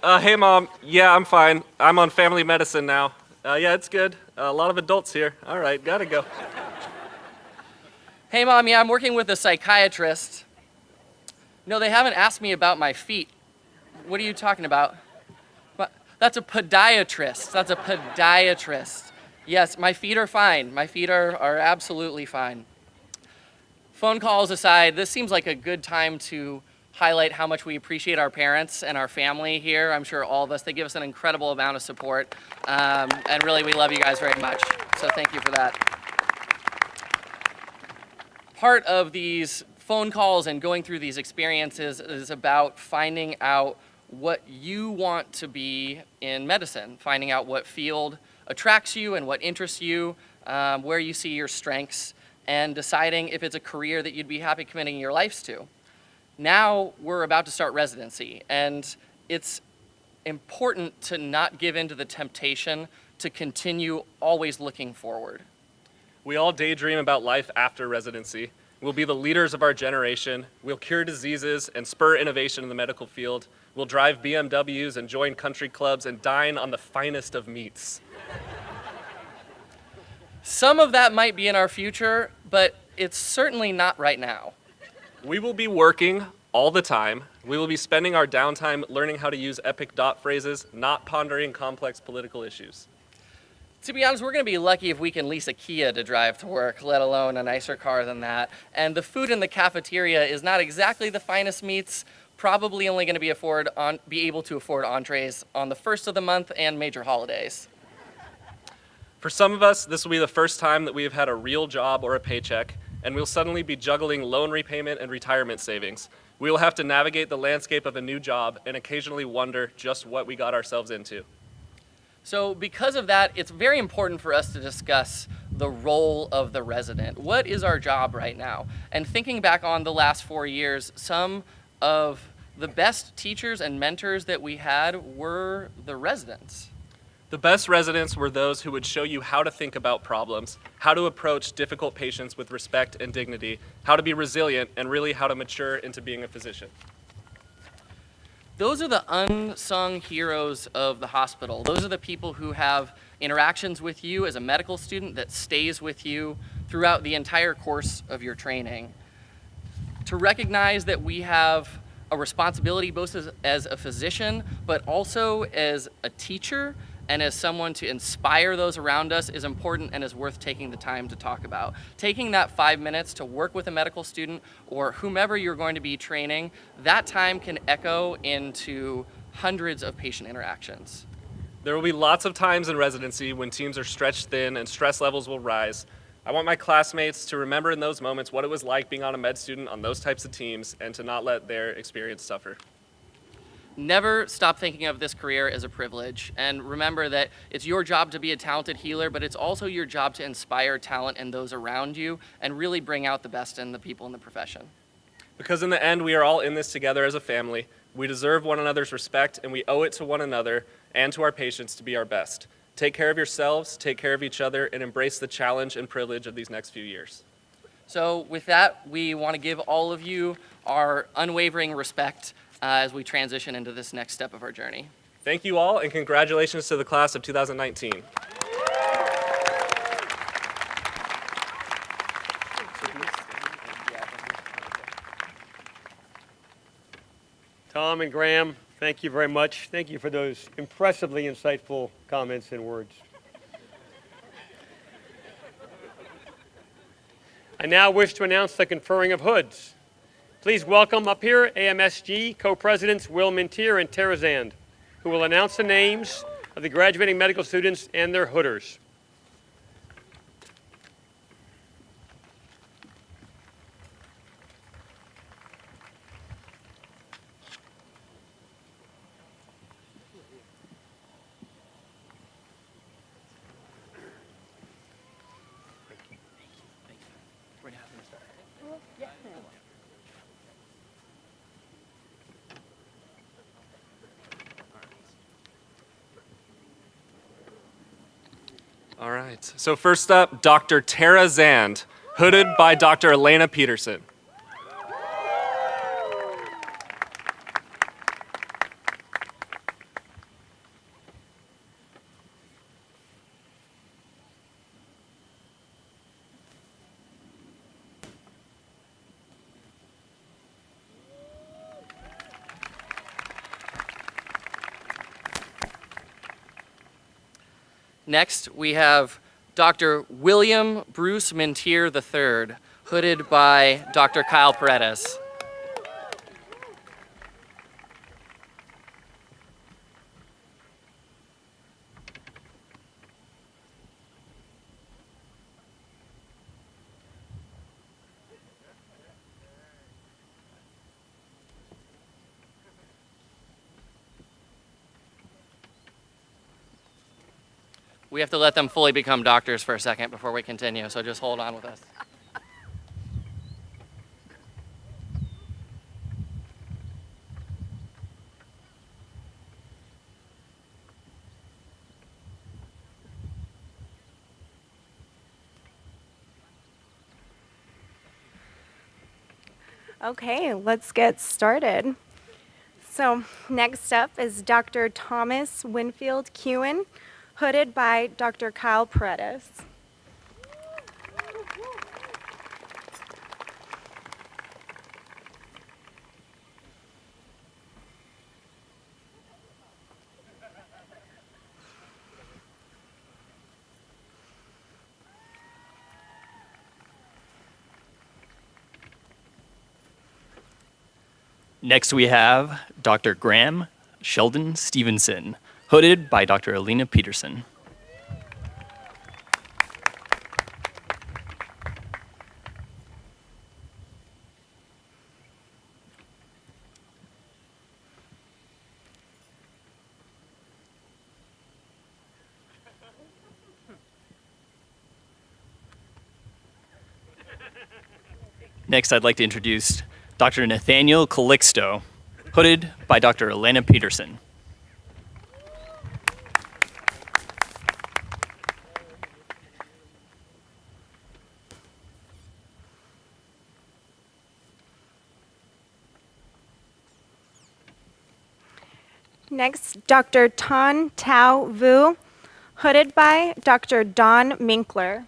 [SPEAKER 8] Hey, Mom. Yeah, I'm fine. I'm on family medicine now. Yeah, it's good. A lot of adults here. All right, gotta go.
[SPEAKER 7] Hey, Mom, yeah, I'm working with a psychiatrist. No, they haven't asked me about my feet. What are you talking about? That's a podiatrist. That's a podiatrist. Yes, my feet are fine. My feet are absolutely fine. Phone calls aside, this seems like a good time to highlight how much we appreciate our parents and our family here. I'm sure all of us, they give us an incredible amount of support. And really, we love you guys very much. So thank you for that. Part of these phone calls and going through these experiences is about finding out what you want to be in medicine, finding out what field attracts you and what interests you, where you see your strengths, and deciding if it's a career that you'd be happy committing your lives to. Now we're about to start residency, and it's important to not give in to the temptation to continue always looking forward.
[SPEAKER 8] We all daydream about life after residency. We'll be the leaders of our generation. We'll cure diseases and spur innovation in the medical field. We'll drive BMWs and join country clubs and dine on the finest of meats.
[SPEAKER 7] Some of that might be in our future, but it's certainly not right now.
[SPEAKER 8] We will be working all the time. We will be spending our downtime learning how to use epic dot phrases, not pondering complex political issues.
[SPEAKER 7] To be honest, we're going to be lucky if we can lease a Kia to drive to work, let alone a nicer car than that. And the food in the cafeteria is not exactly the finest meats, probably only going to be able to afford entrees on the first of the month and major holidays.
[SPEAKER 8] For some of us, this will be the first time that we have had a real job or a paycheck, and we'll suddenly be juggling loan repayment and retirement savings. We will have to navigate the landscape of a new job and occasionally wonder just what we got ourselves into.
[SPEAKER 7] So because of that, it's very important for us to discuss the role of the resident. What is our job right now? And thinking back on the last 4 years, some of the best teachers and mentors that we had were the residents.
[SPEAKER 8] The best residents were those who would show you how to think about problems, how to approach difficult patients with respect and dignity, how to be resilient, and really how to mature into being a physician.
[SPEAKER 7] Those are the unsung heroes of the hospital. Those are the people who have interactions with you as a medical student that stays with you throughout the entire course of your training. To recognize that we have a responsibility both as a physician, but also as a teacher and as someone to inspire those around us is important and is worth taking the time to talk about. Taking that 5 minutes to work with a medical student or whomever you're going to be training, that time can echo into hundreds of patient interactions.
[SPEAKER 8] There will be lots of times in residency when teams are stretched thin and stress levels will rise. I want my classmates to remember in those moments what it was like being on a med student on those types of teams and to not let their experience suffer.
[SPEAKER 7] Never stop thinking of this career as a privilege, and remember that it's your job to be a talented healer, but it's also your job to inspire talent in those around you and really bring out the best in the people in the profession.
[SPEAKER 8] Because in the end, we are all in this together as a family. We deserve one another's respect, and we owe it to one another and to our patients to be our best. Take care of yourselves, take care of each other, and embrace the challenge and privilege of these next few years.
[SPEAKER 7] So with that, we want to give all of you our unwavering respect as we transition into this next step of our journey.
[SPEAKER 8] Thank you all, and congratulations to the class of 2019.
[SPEAKER 1] Tom and Graham, thank you very much. Thank you for those impressively insightful comments and words. I now wish to announce the conferring of hoods. Please welcome up here AMSG co-presidents Will Mintier and Tara Zand, who will announce the names of the graduating medical students and their hooders.
[SPEAKER 8] All right. So first up, Dr. Tara Zand, hooded by Dr. Elena Peterson.
[SPEAKER 7] Next, we have Dr. William Bruce Mintier III, hooded by Dr. Kyle Paredes. We have to let them fully become doctors for a second before we continue, so just hold on with us.
[SPEAKER 9] Okay, let's get started. So next up is Dr. Thomas Winfield Kewen, hooded by Dr. Kyle Paredes.
[SPEAKER 10] Next, we have Dr. Graham Sheldon Stevenson, hooded by Dr. Elena Peterson. Next, I'd like to introduce Dr. Nathaniel Calixto, hooded by Dr. Elena Peterson.
[SPEAKER 9] Next, Dr. Tan Tao Vu, hooded by Dr. Don Minkler.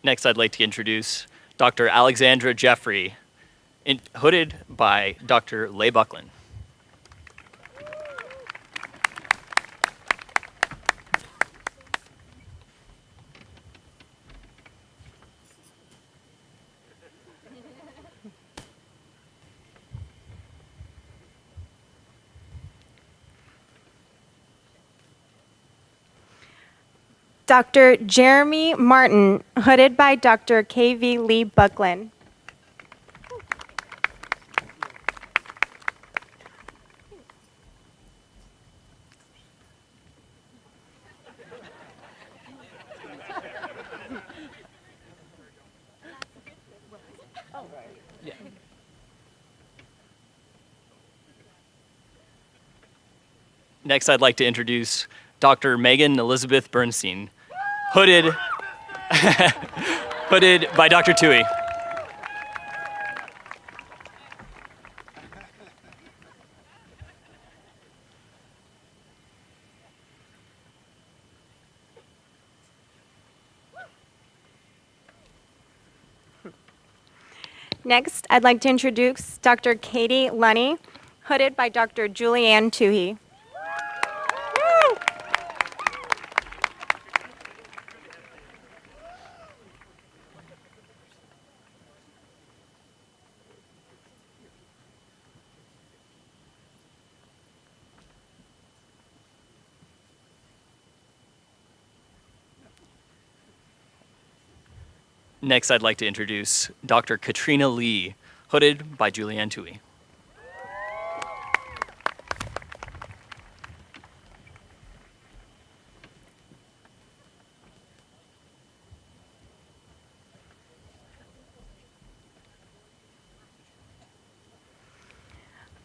[SPEAKER 10] Next, I'd like to introduce Dr. Alexandra Jeffrey, hooded by Dr. Leigh Buckland.
[SPEAKER 9] Dr. Jeremy Martin, hooded by Dr. K.V. Lee Buckland.
[SPEAKER 10] Next, I'd like to introduce Dr. Megan Elizabeth Bernstein, hooded, hooded by Dr. Tui.
[SPEAKER 9] Next, I'd like to introduce Dr. Katie Lunny, hooded by Dr. Julianne Toohey.
[SPEAKER 10] Next, I'd like to introduce Dr. Katrina Lee, hooded by Julianne Tui.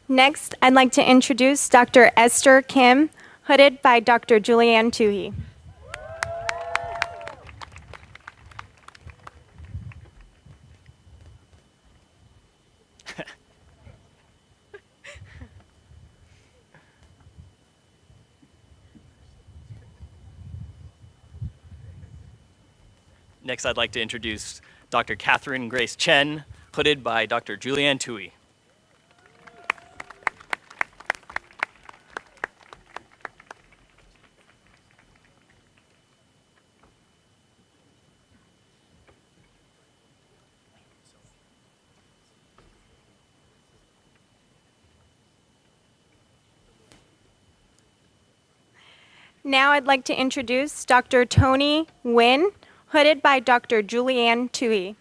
[SPEAKER 9] Next, I'd like to introduce Dr. Esther Kim, hooded by Dr. Julianne Tui.
[SPEAKER 10] Next, I'd like to introduce Dr. Catherine Grace Chen, hooded by Dr. Julianne Tui.
[SPEAKER 9] Now I'd like to introduce Dr. Tony Nguyen, hooded by Dr. Julianne Tui.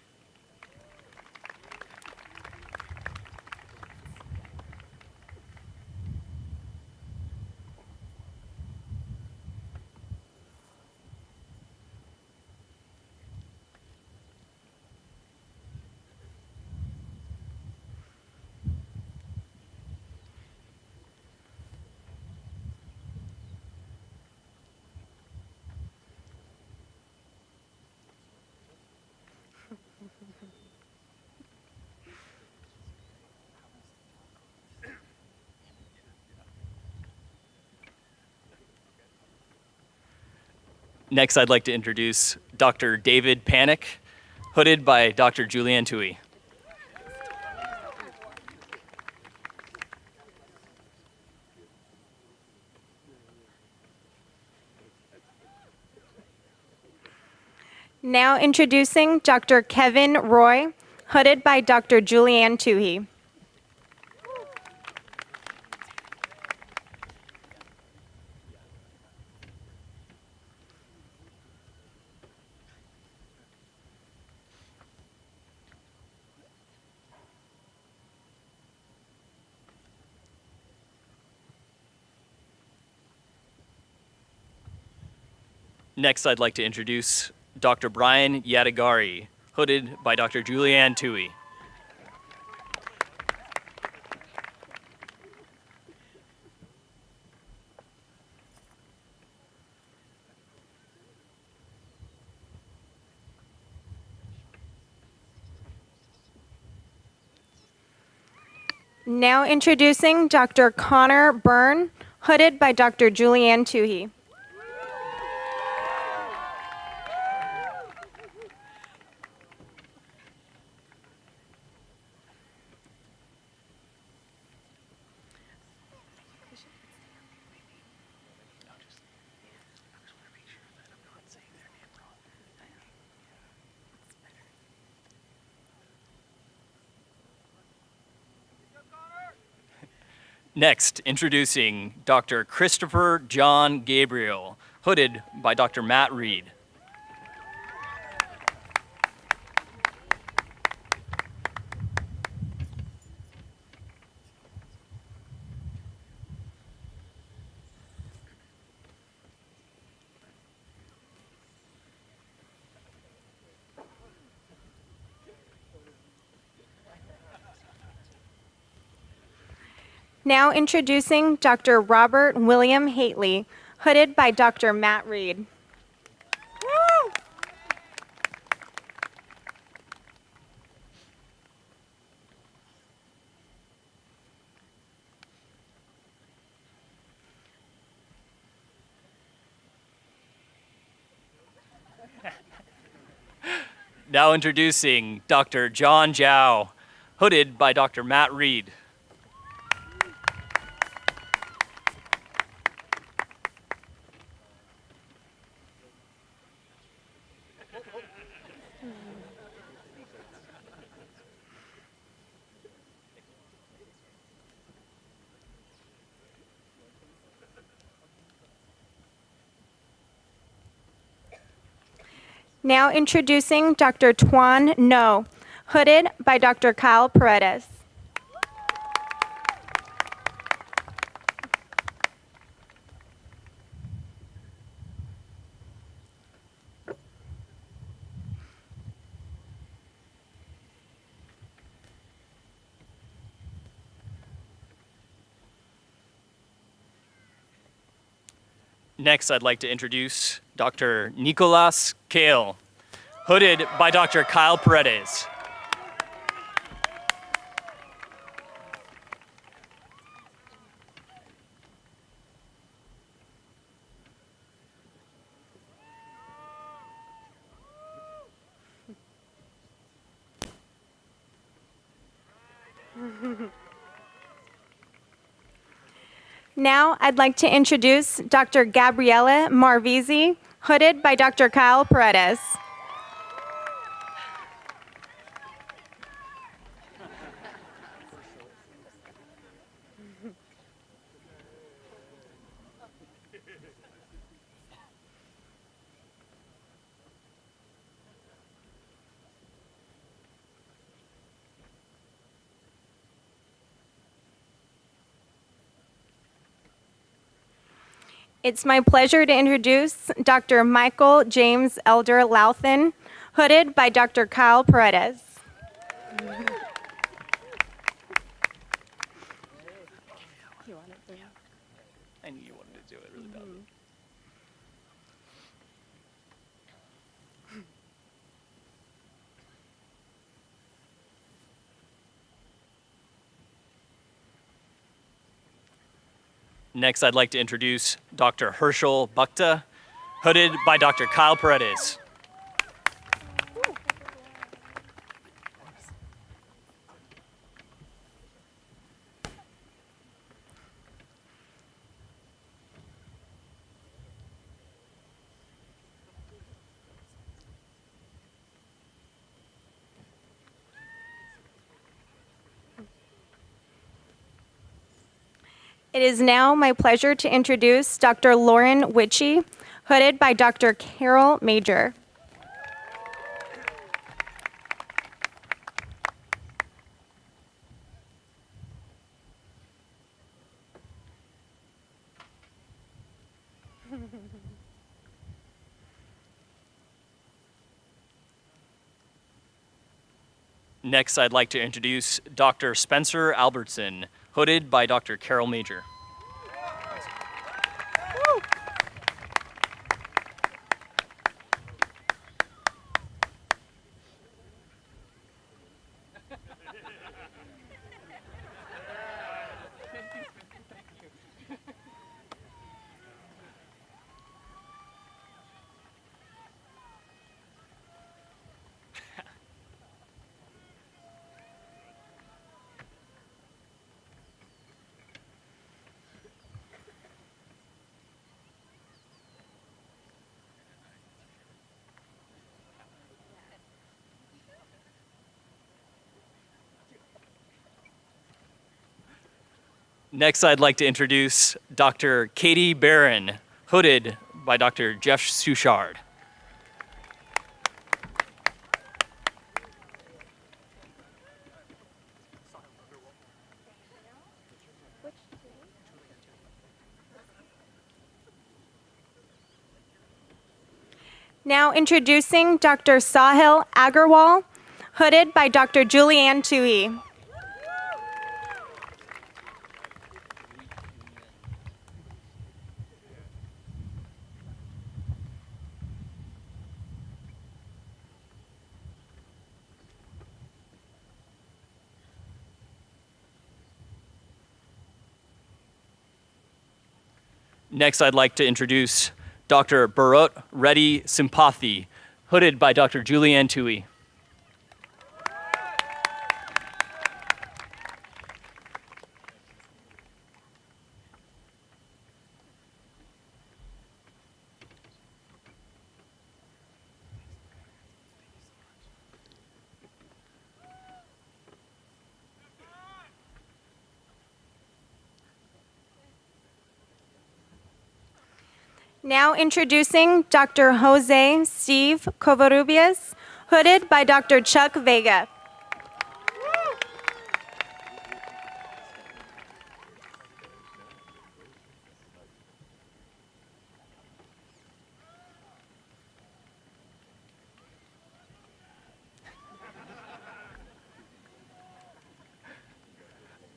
[SPEAKER 10] Next, I'd like to introduce Dr. David Panic, hooded by Dr. Julianne Tui.
[SPEAKER 9] Now introducing Dr. Kevin Roy, hooded by Dr. Julianne Tui.
[SPEAKER 10] Next, I'd like to introduce Dr. Brian Yadagari, hooded by Dr. Julianne Tui.
[SPEAKER 9] Now introducing Dr. Connor Byrne, hooded by Dr. Julianne Tui.
[SPEAKER 10] Next, introducing Dr. Christopher John Gabriel, hooded by Dr. Matt Reed.
[SPEAKER 9] Now introducing Dr. Robert William Hately, hooded by Dr. Matt Reed.
[SPEAKER 10] Now introducing Dr. John Zhao, hooded by Dr. Matt Reed.
[SPEAKER 9] Now introducing Dr. Tuan No, hooded by Dr. Kyle Paredes.
[SPEAKER 10] Next, I'd like to introduce Dr. Nicolas Kale, hooded by Dr. Kyle Paredes.
[SPEAKER 9] Now I'd like to introduce Dr. Gabriella Marvisi, hooded by Dr. Kyle Paredes. It's my pleasure to introduce Dr. Michael James Elder Louthan, hooded by Dr. Kyle Paredes.
[SPEAKER 10] I knew you wanted to do it really badly. Next, I'd like to introduce Dr. Herschel Bukta, hooded by Dr. Kyle Paredes.
[SPEAKER 9] It is now my pleasure to introduce Dr. Lauren Witchy, hooded by Dr. Carol Major.
[SPEAKER 10] Next, I'd like to introduce Dr. Spencer Albertson, hooded by Dr. Carol Major. Next, I'd like to introduce Dr. Katie Barron, hooded by Dr. Jeff Souchard.
[SPEAKER 9] Now introducing Dr. Sahil Agarwal, hooded by Dr. Julianne Tui.
[SPEAKER 10] Next, I'd like to introduce Dr. Bharat Reddy Simpathi, hooded by Dr. Julianne Tui.
[SPEAKER 9] Now introducing Dr. Jose Steve Covarrubias, hooded by Dr. Chuck Vega.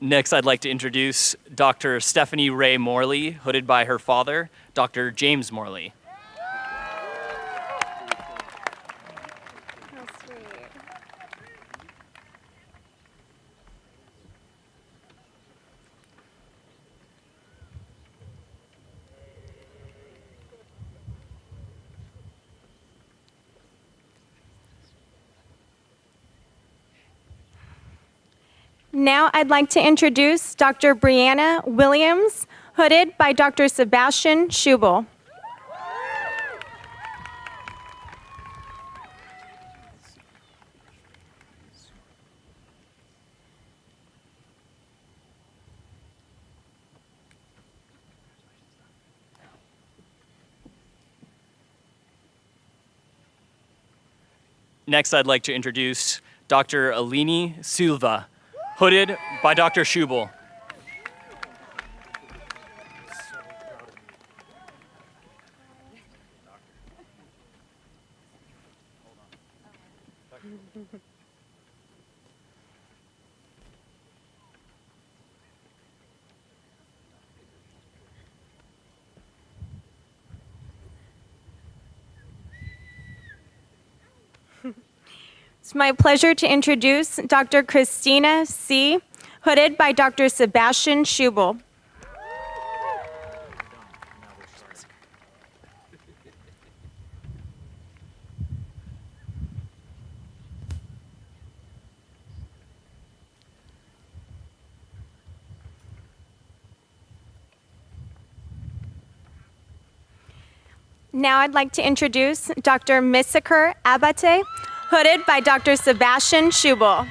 [SPEAKER 10] Next, I'd like to introduce Dr. Stephanie Ray Morley, hooded by her father, Dr. James Morley.
[SPEAKER 9] How sweet. Now I'd like to introduce Dr. Brianna Williams, hooded by Dr. Sebastian Schubel.
[SPEAKER 10] Next, I'd like to introduce Dr. Alini Silva, hooded by Dr. Schubel.
[SPEAKER 9] It's my pleasure to introduce Dr. Christina C., hooded by Dr. Sebastian Schubel. Now I'd like to introduce Dr. Misaker Abate, hooded by Dr. Sebastian Schubel.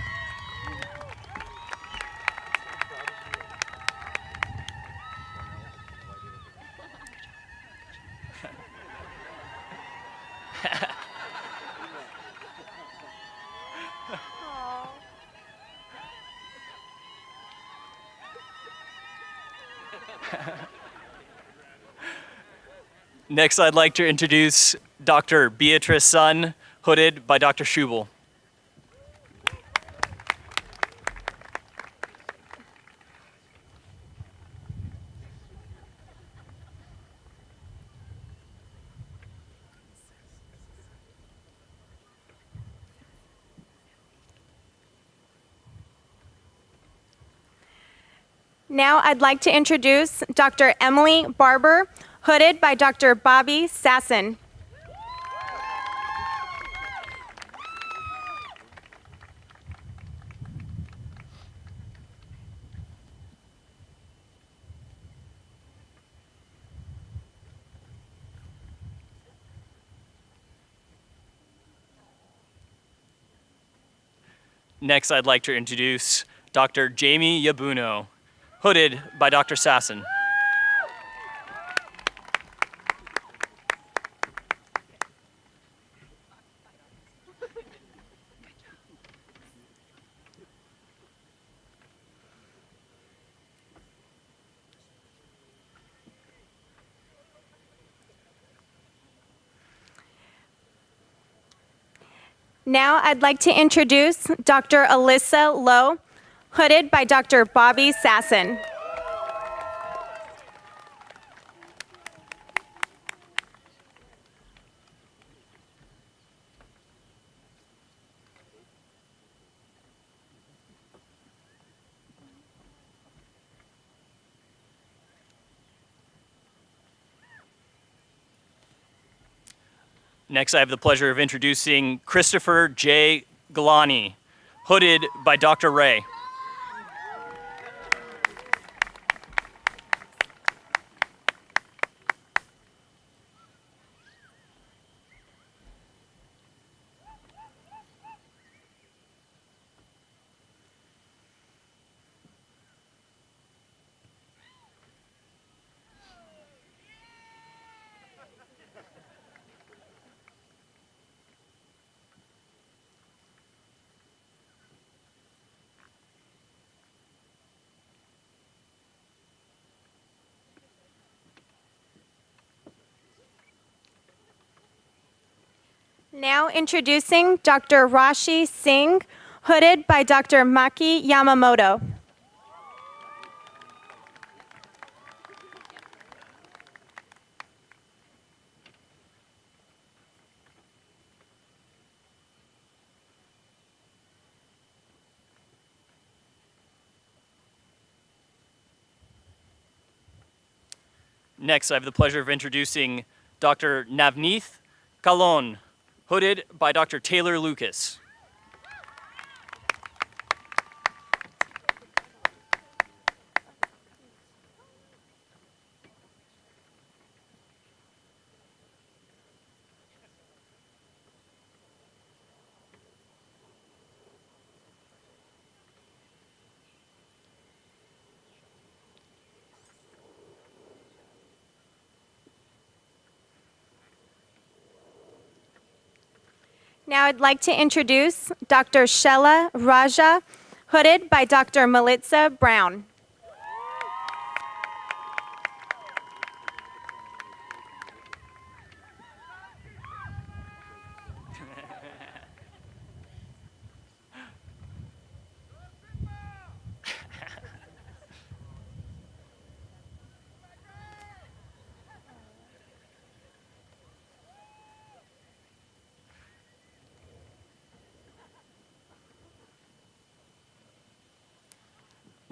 [SPEAKER 10] Next, I'd like to introduce Dr. Beatrice Sun, hooded by Dr. Schubel.
[SPEAKER 9] Now I'd like to introduce Dr. Emily Barber, hooded by Dr. Bobby Sasson.
[SPEAKER 10] Next, I'd like to introduce Dr. Jamie Yabuno, hooded by Dr. Sasson.
[SPEAKER 9] Now I'd like to introduce Dr. Alyssa Lowe, hooded by Dr. Bobby Sasson.
[SPEAKER 10] Next, I have the pleasure of introducing Christopher J. Galani, hooded by Dr. Ray.
[SPEAKER 9] Now introducing Dr. Rashi Singh, hooded by Dr. Maki Yamamoto.
[SPEAKER 10] Next, I have the pleasure of introducing Dr. Navneet Kalon, hooded by Dr. Taylor Lucas.
[SPEAKER 9] Now I'd like to introduce Dr. Shella Raja, hooded by Dr. Melitza Brown.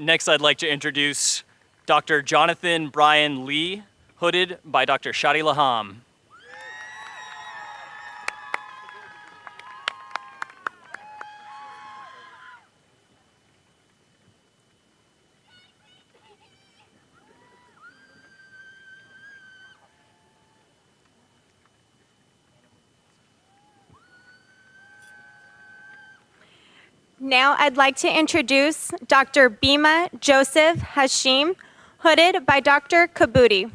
[SPEAKER 10] Next, I'd like to introduce Dr. Jonathan Brian Lee, hooded by Dr. Shadi Laham.
[SPEAKER 9] Now I'd like to introduce Dr. Bima Joseph Hashim, hooded by Dr. Kabuti.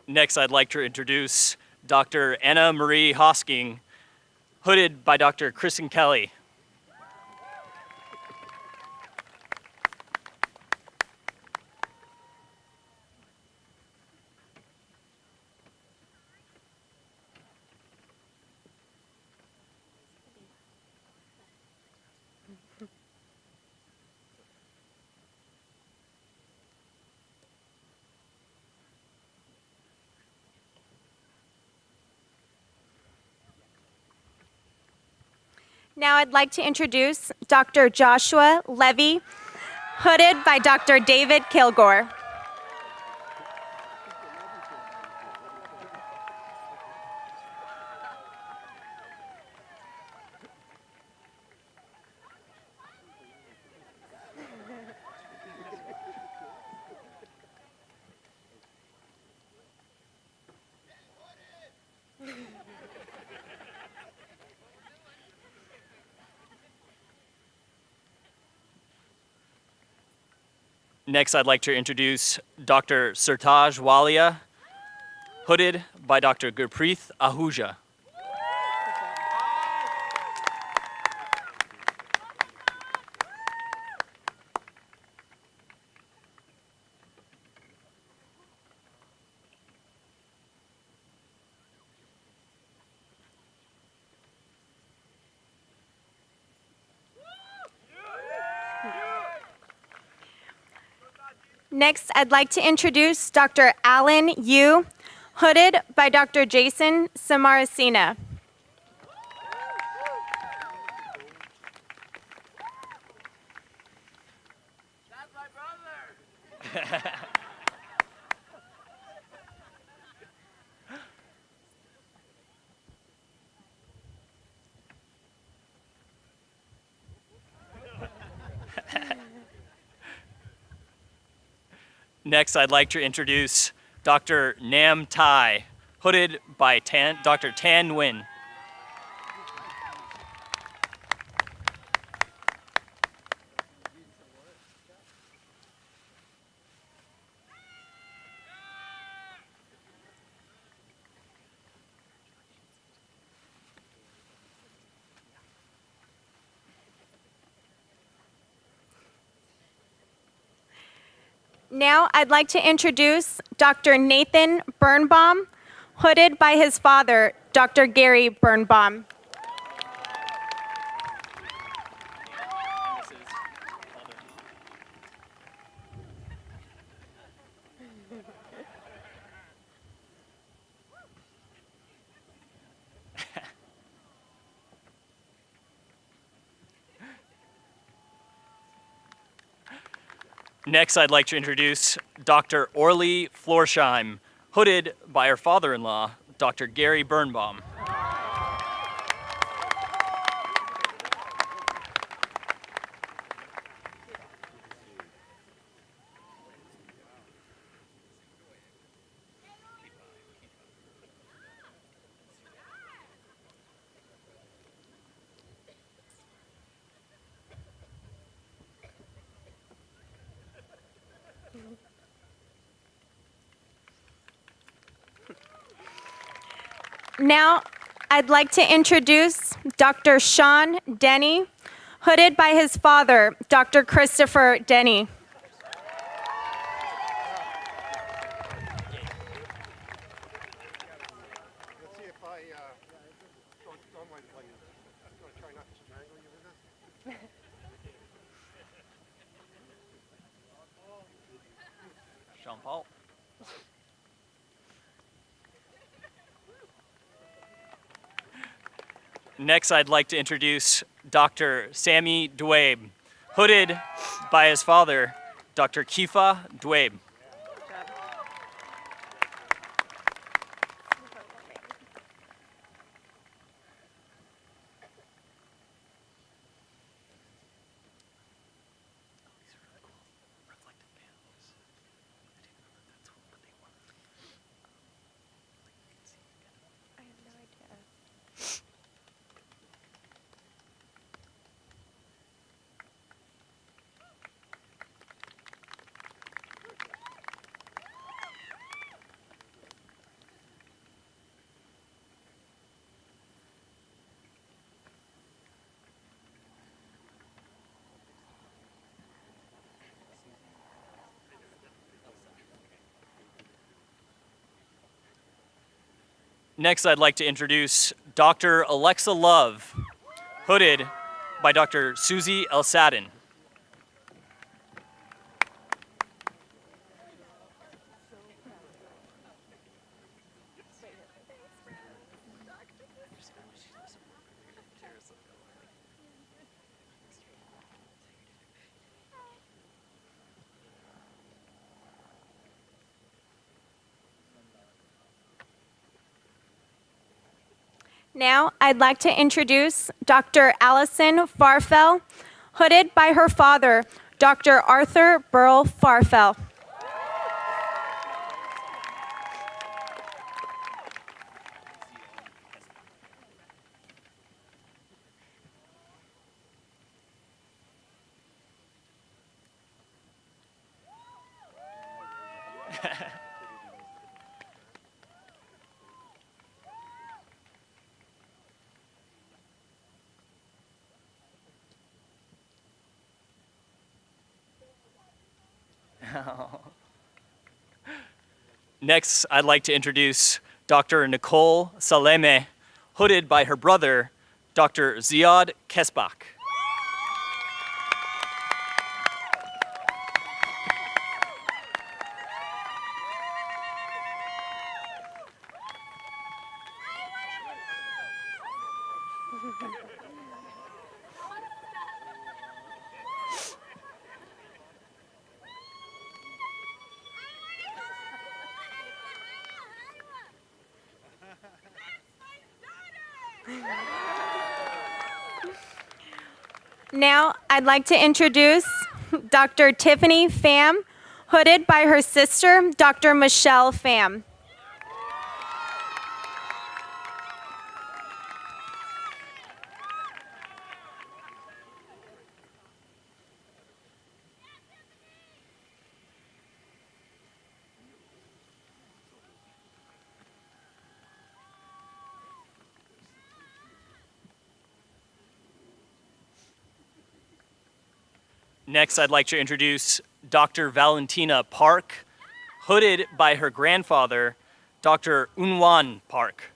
[SPEAKER 10] Next, I'd like to introduce Dr. Anna Marie Hosking, hooded by Dr. Kristen Kelly.
[SPEAKER 9] Now I'd like to introduce Dr. Joshua Levy, hooded by Dr. David Kilgore.
[SPEAKER 10] Next, I'd like to introduce Dr. Surtaj Walia, hooded by Dr. Gurpreet Ahuja.
[SPEAKER 9] Next, I'd like to introduce Dr. Alan Yu, hooded by Dr. Jason Samarasina.
[SPEAKER 10] Next, I'd like to introduce Dr. Nam Tai, hooded by Dr. Tan Nguyen.
[SPEAKER 9] Now I'd like to introduce Dr. Nathan Birnbaum, hooded by his father, Dr. Gary Birnbaum.
[SPEAKER 10] Next, I'd like to introduce Dr. Orly Florsheim, hooded by her father-in-law, Dr. Gary Birnbaum.
[SPEAKER 9] Now I'd like to introduce Dr. Sean Denny, hooded by his father, Dr. Christopher Denny.
[SPEAKER 4] Let's see if I don't mind if I'm going to try not to strangle you with this.
[SPEAKER 10] Jean-Paul. Next, I'd like to introduce Dr. Sammy Dweib, hooded by his father, Dr. Kifa Dweib. Next, I'd like to introduce Dr. Alexa Love, hooded by Dr. Susie El-Sadin.
[SPEAKER 9] Now I'd like to introduce Dr. Allison Farfel, hooded by her father, Dr. Arthur Burl Farfel.
[SPEAKER 10] Next, I'd like to introduce Dr. Nicole Saleme, hooded by her brother, Dr. Ziad Kesbach.
[SPEAKER 9] Now I'd like to introduce Dr. Tiffany Pham, hooded by her sister, Dr. Michelle Pham.
[SPEAKER 10] Next, I'd like to introduce Dr. Valentina Park, hooded by her grandfather, Dr. Unwan Park.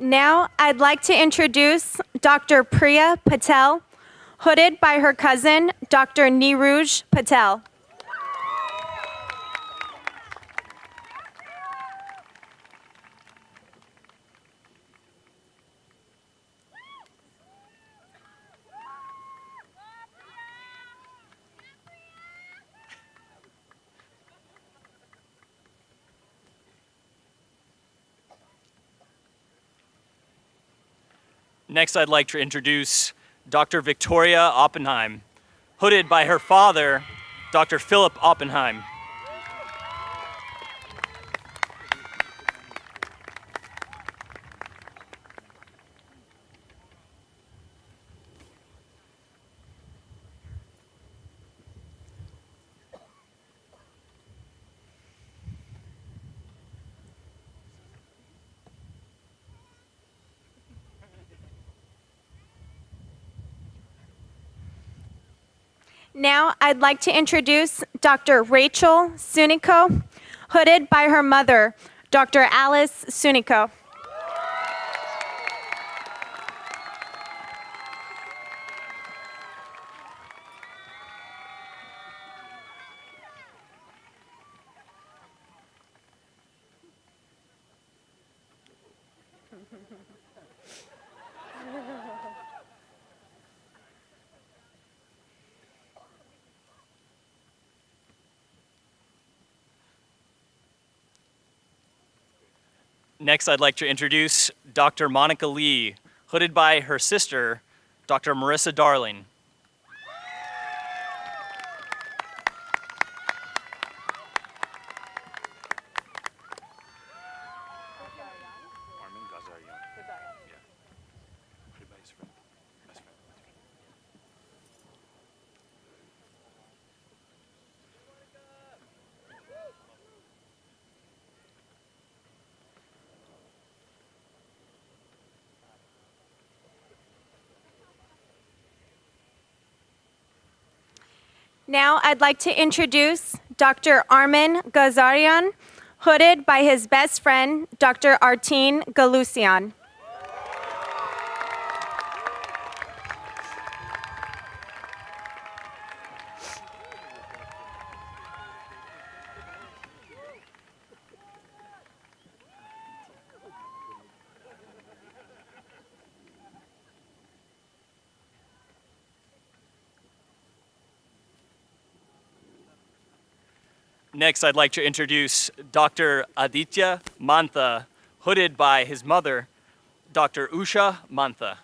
[SPEAKER 9] Now, I'd like to introduce Dr. Priya Patel, hooded by her cousin, Dr. Neeruj Patel.
[SPEAKER 10] Next, I'd like to introduce Dr. Victoria Oppenheim, hooded by her father, Dr. Philip Oppenheim.
[SPEAKER 9] Now, I'd like to introduce Dr. Rachel Sunico, hooded by her mother, Dr. Alice Sunico.
[SPEAKER 10] Next, I'd like to introduce Dr. Monica Lee, hooded by her sister, Dr. Marissa Darling.
[SPEAKER 9] Now, I'd like to introduce Dr. Armin Gazarian, hooded by his best friend, Dr. Artin Galusian.
[SPEAKER 10] Next, I'd like to introduce Dr. Aditya Mantha, hooded by his mother, Dr. Usha Mantha.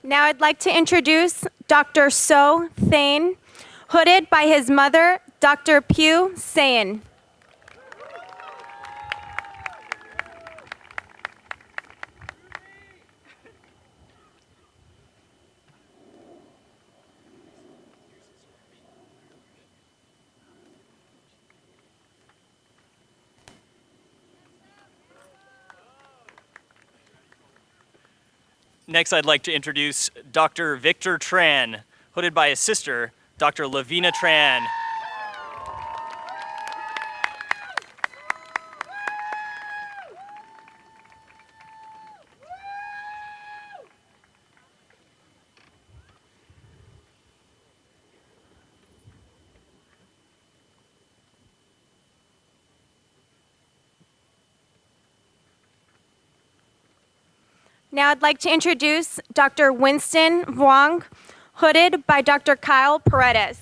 [SPEAKER 9] Now, I'd like to introduce Dr. So Thane, hooded by his mother, Dr. Pugh Sayin.
[SPEAKER 10] Next, I'd like to introduce Dr. Victor Tran, hooded by his sister, Dr. Lavina Tran.
[SPEAKER 9] Now I'd like to introduce Dr. Winston Vuong, hooded by Dr. Kyle Paredes.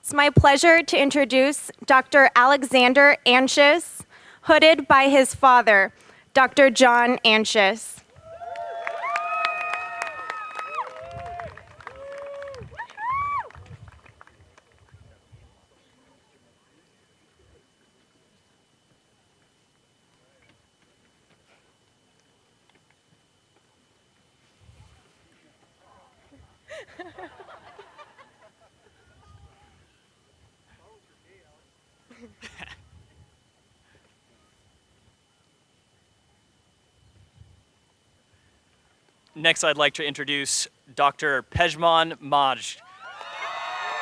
[SPEAKER 9] It's my pleasure to introduce Dr. Alexander Anxious, hooded by his father, Dr. John Anxious.
[SPEAKER 10] Next, I'd like to introduce Dr. Pejman Majd,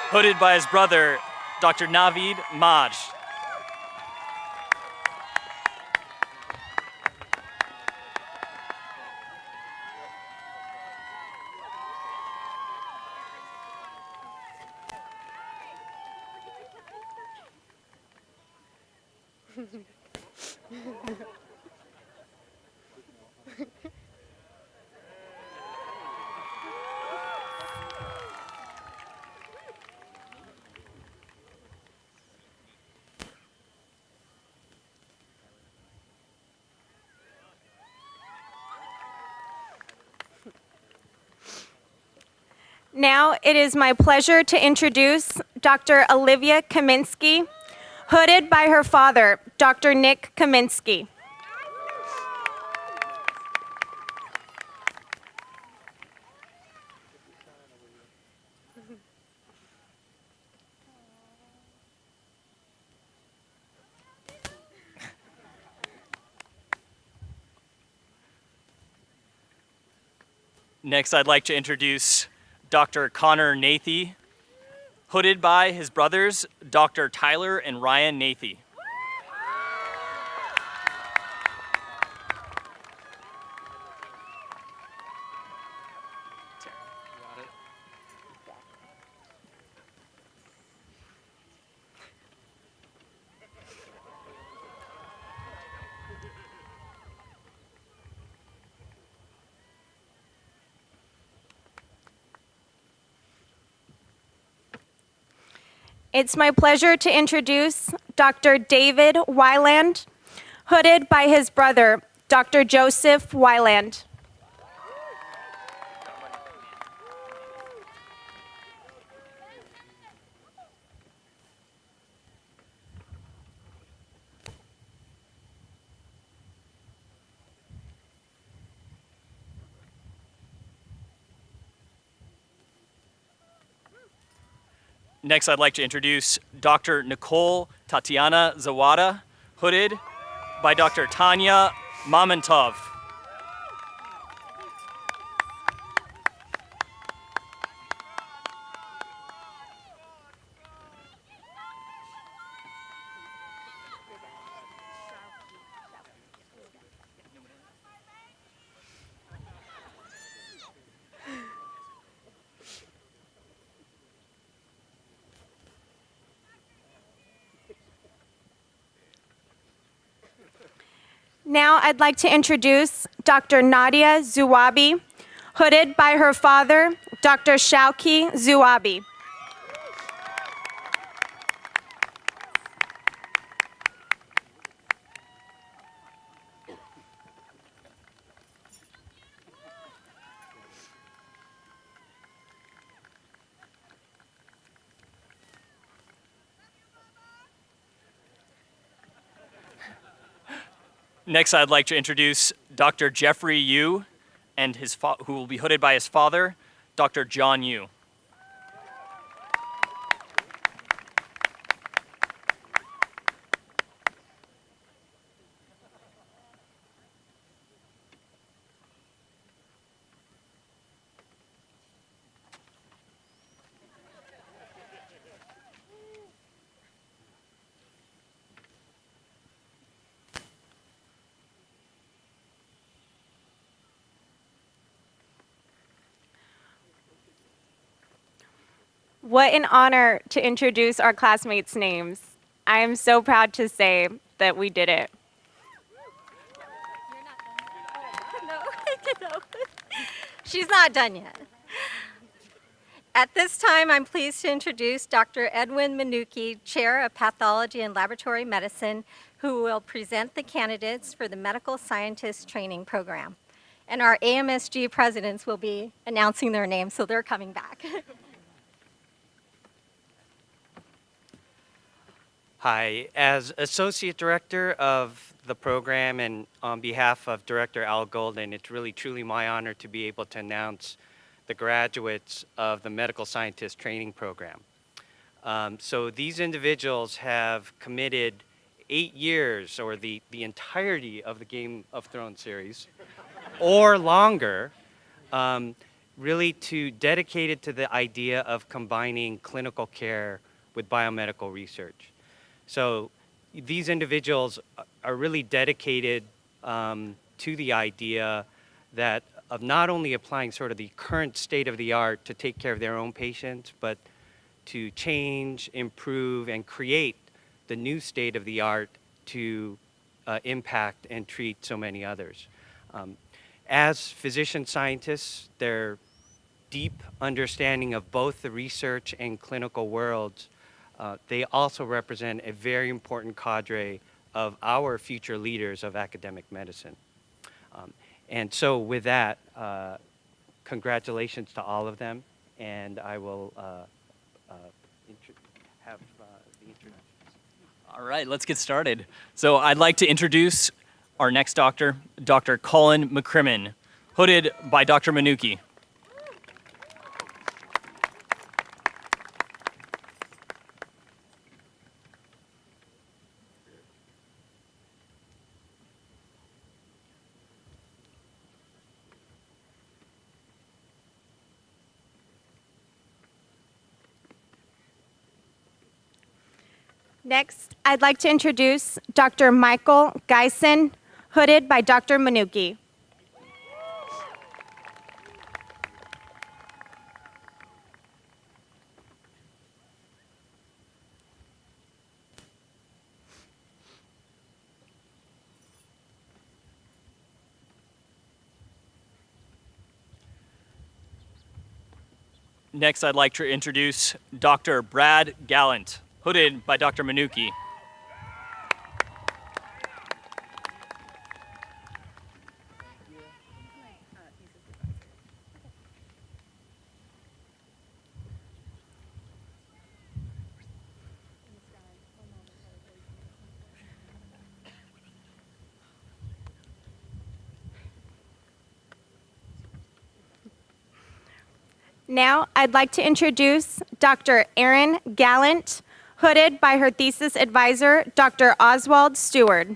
[SPEAKER 10] hooded by his brother, Dr. Naveed Majd.
[SPEAKER 9] Now it is my pleasure to introduce Dr. Olivia Kaminsky, hooded by her father, Dr. Nick Kaminsky.
[SPEAKER 10] Next, I'd like to introduce Dr. Connor Nathy, hooded by his brothers, Dr. Tyler and Ryan Nathy.
[SPEAKER 9] It's my pleasure to introduce Dr. David Weiland, hooded by his brother, Dr. Joseph Weiland.
[SPEAKER 10] Next, I'd like to introduce Dr. Nicole Tatiana Zawada, hooded by Dr. Tanya Mamantov.
[SPEAKER 9] Now I'd like to introduce Dr. Nadia Zuwabi, hooded by her father, Dr. Shauki Zuwabi.
[SPEAKER 10] Next, I'd like to introduce Dr. Jeffrey Yu, and who will be hooded by his father, Dr. John Yu.
[SPEAKER 9] What an honor to introduce our classmates' names. I am so proud to say that we did it.
[SPEAKER 3] No. She's not done yet. At this time, I'm pleased to introduce Dr. Edwin Minucci, Chair of Pathology and Laboratory Medicine, who will present the candidates for the Medical Scientist Training Program. And our AMSG presidents will be announcing their names, so they're coming back.
[SPEAKER 11] Hi, as Associate Director of the program and on behalf of Director Al Golden, it's really truly my honor to be able to announce the graduates of the Medical Scientist Training Program. So these individuals have committed 8 years, or the entirety of the Game of Thrones series, or longer, really dedicated to the idea of combining clinical care with biomedical research. So these individuals are really dedicated to the idea that of not only applying sort of the current state of the art to take care of their own patients, but to change, improve, and create the new state of the art to impact and treat so many others. As physician scientists, their deep understanding of both the research and clinical worlds, they also represent a very important cadre of our future leaders of academic medicine. And so with that, congratulations to all of them, and I will have the introductions.
[SPEAKER 10] All right, let's get started. So I'd like to introduce our next doctor, Dr. Colin McCrimmon, hooded by Dr. Minucci.
[SPEAKER 9] Next, I'd like to introduce Dr. Michael Geisen, hooded by Dr. Minucci.
[SPEAKER 10] Next, I'd like to introduce Dr. Brad Gallant, hooded by Dr. Minucci.
[SPEAKER 9] Now, I'd like to introduce Dr. Erin Gallant, hooded by her thesis advisor, Dr. Oswald Stewart.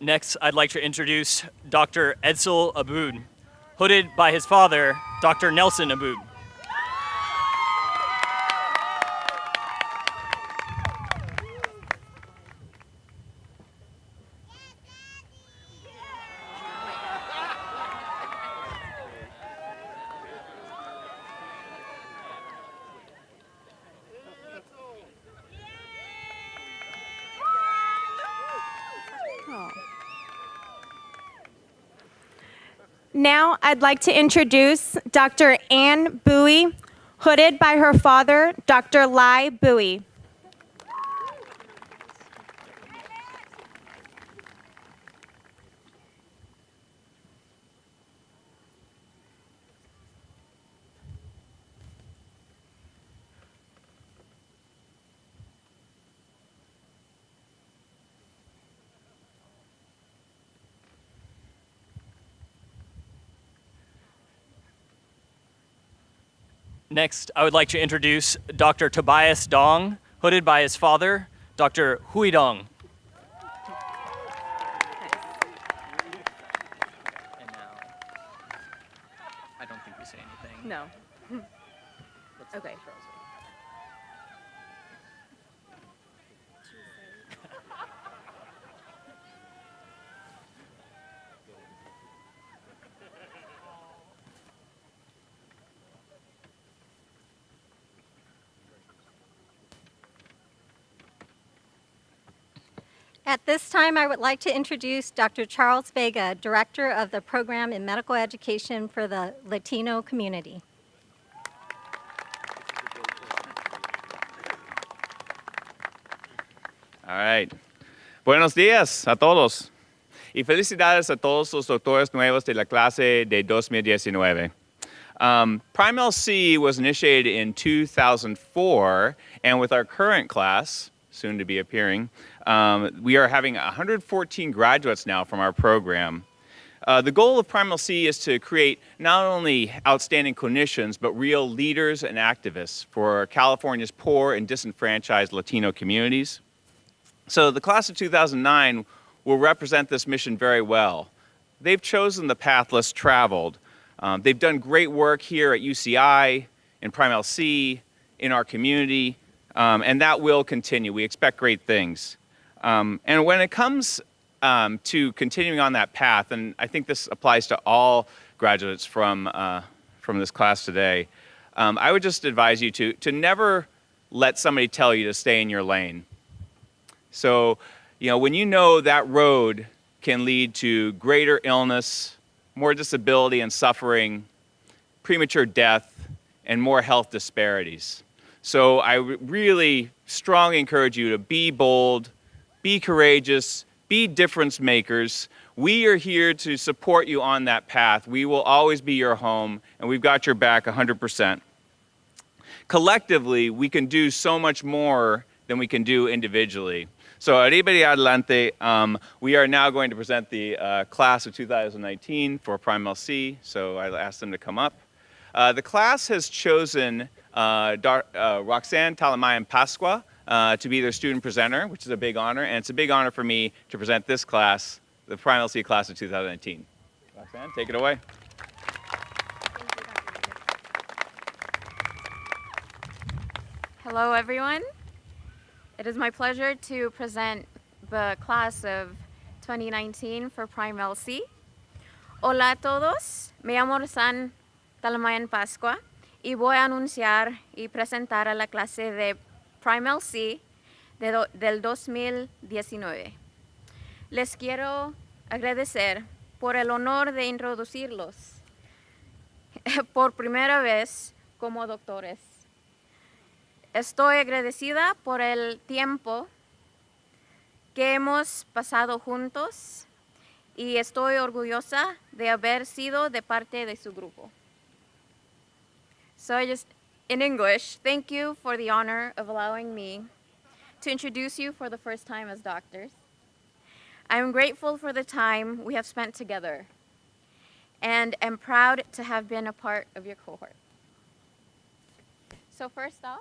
[SPEAKER 10] Next, I'd like to introduce Dr. Edsel Aboud, hooded by his father, Dr. Nelson Aboud.
[SPEAKER 9] Now, I'd like to introduce Dr. Ann Bowie, hooded by her father, Dr. Lai Bowie.
[SPEAKER 10] Next, I would like to introduce Dr. Tobias Dong, hooded by his father, Dr. Hui Dong. And now, I don't think we say anything.
[SPEAKER 9] No. Okay.
[SPEAKER 3] At this time, I would like to introduce Dr. Charles Vega, Director of the Program in Medical Education for the Latino community.
[SPEAKER 12] All right. Buenos días a todos. Y felicidades a todos los doctores nuevos de la clase de 2019. Prime LC was initiated in 2004, and with our current class, soon to be appearing, we are having 114 graduates now from our program. The goal of Prime LC is to create not only outstanding clinicians, but real leaders and activists for California's poor and disenfranchised Latino communities. So the class of 2009 will represent this mission very well. They've chosen the path less traveled. They've done great work here at UCI, in Prime LC, in our community, and that will continue. We expect great things. And when it comes to continuing on that path, and I think this applies to all graduates from this class today, I would just advise you to never let somebody tell you to stay in your lane. So, when you know that road can lead to greater illness, more disability and suffering, premature death, and more health disparities. So I really strongly encourage you to be bold, be courageous, be difference makers. We are here to support you on that path. We will always be your home, and we've got your back 100%. Collectively, we can do so much more than we can do individually. So, arriba y adelante, we are now going to present the class of 2019 for Prime LC, so I'll ask them to come up. The class has chosen Roxanne Talamayan Pasqua to be their student presenter, which is a big honor, and it's a big honor for me to present this class, the Prime LC class of 2019. Roxanne, take it away.
[SPEAKER 13] Hello, everyone. It is my pleasure to present the class of 2019 for Prime LC. Hola a todos, me llamo Roxanne Talamayan Pasqua y voy a anunciar y presentar a la clase de Prime LC del 2019. Les quiero agradecer por el honor de introducirlos por primera vez como doctores. Estoy agradecida por el tiempo que hemos pasado juntos y estoy orgullosa de haber sido de parte de su grupo. So in English, thank you for the honor of allowing me to introduce you for the first time as doctors. I am grateful for the time we have spent together and am proud to have been a part of your cohort. So first off,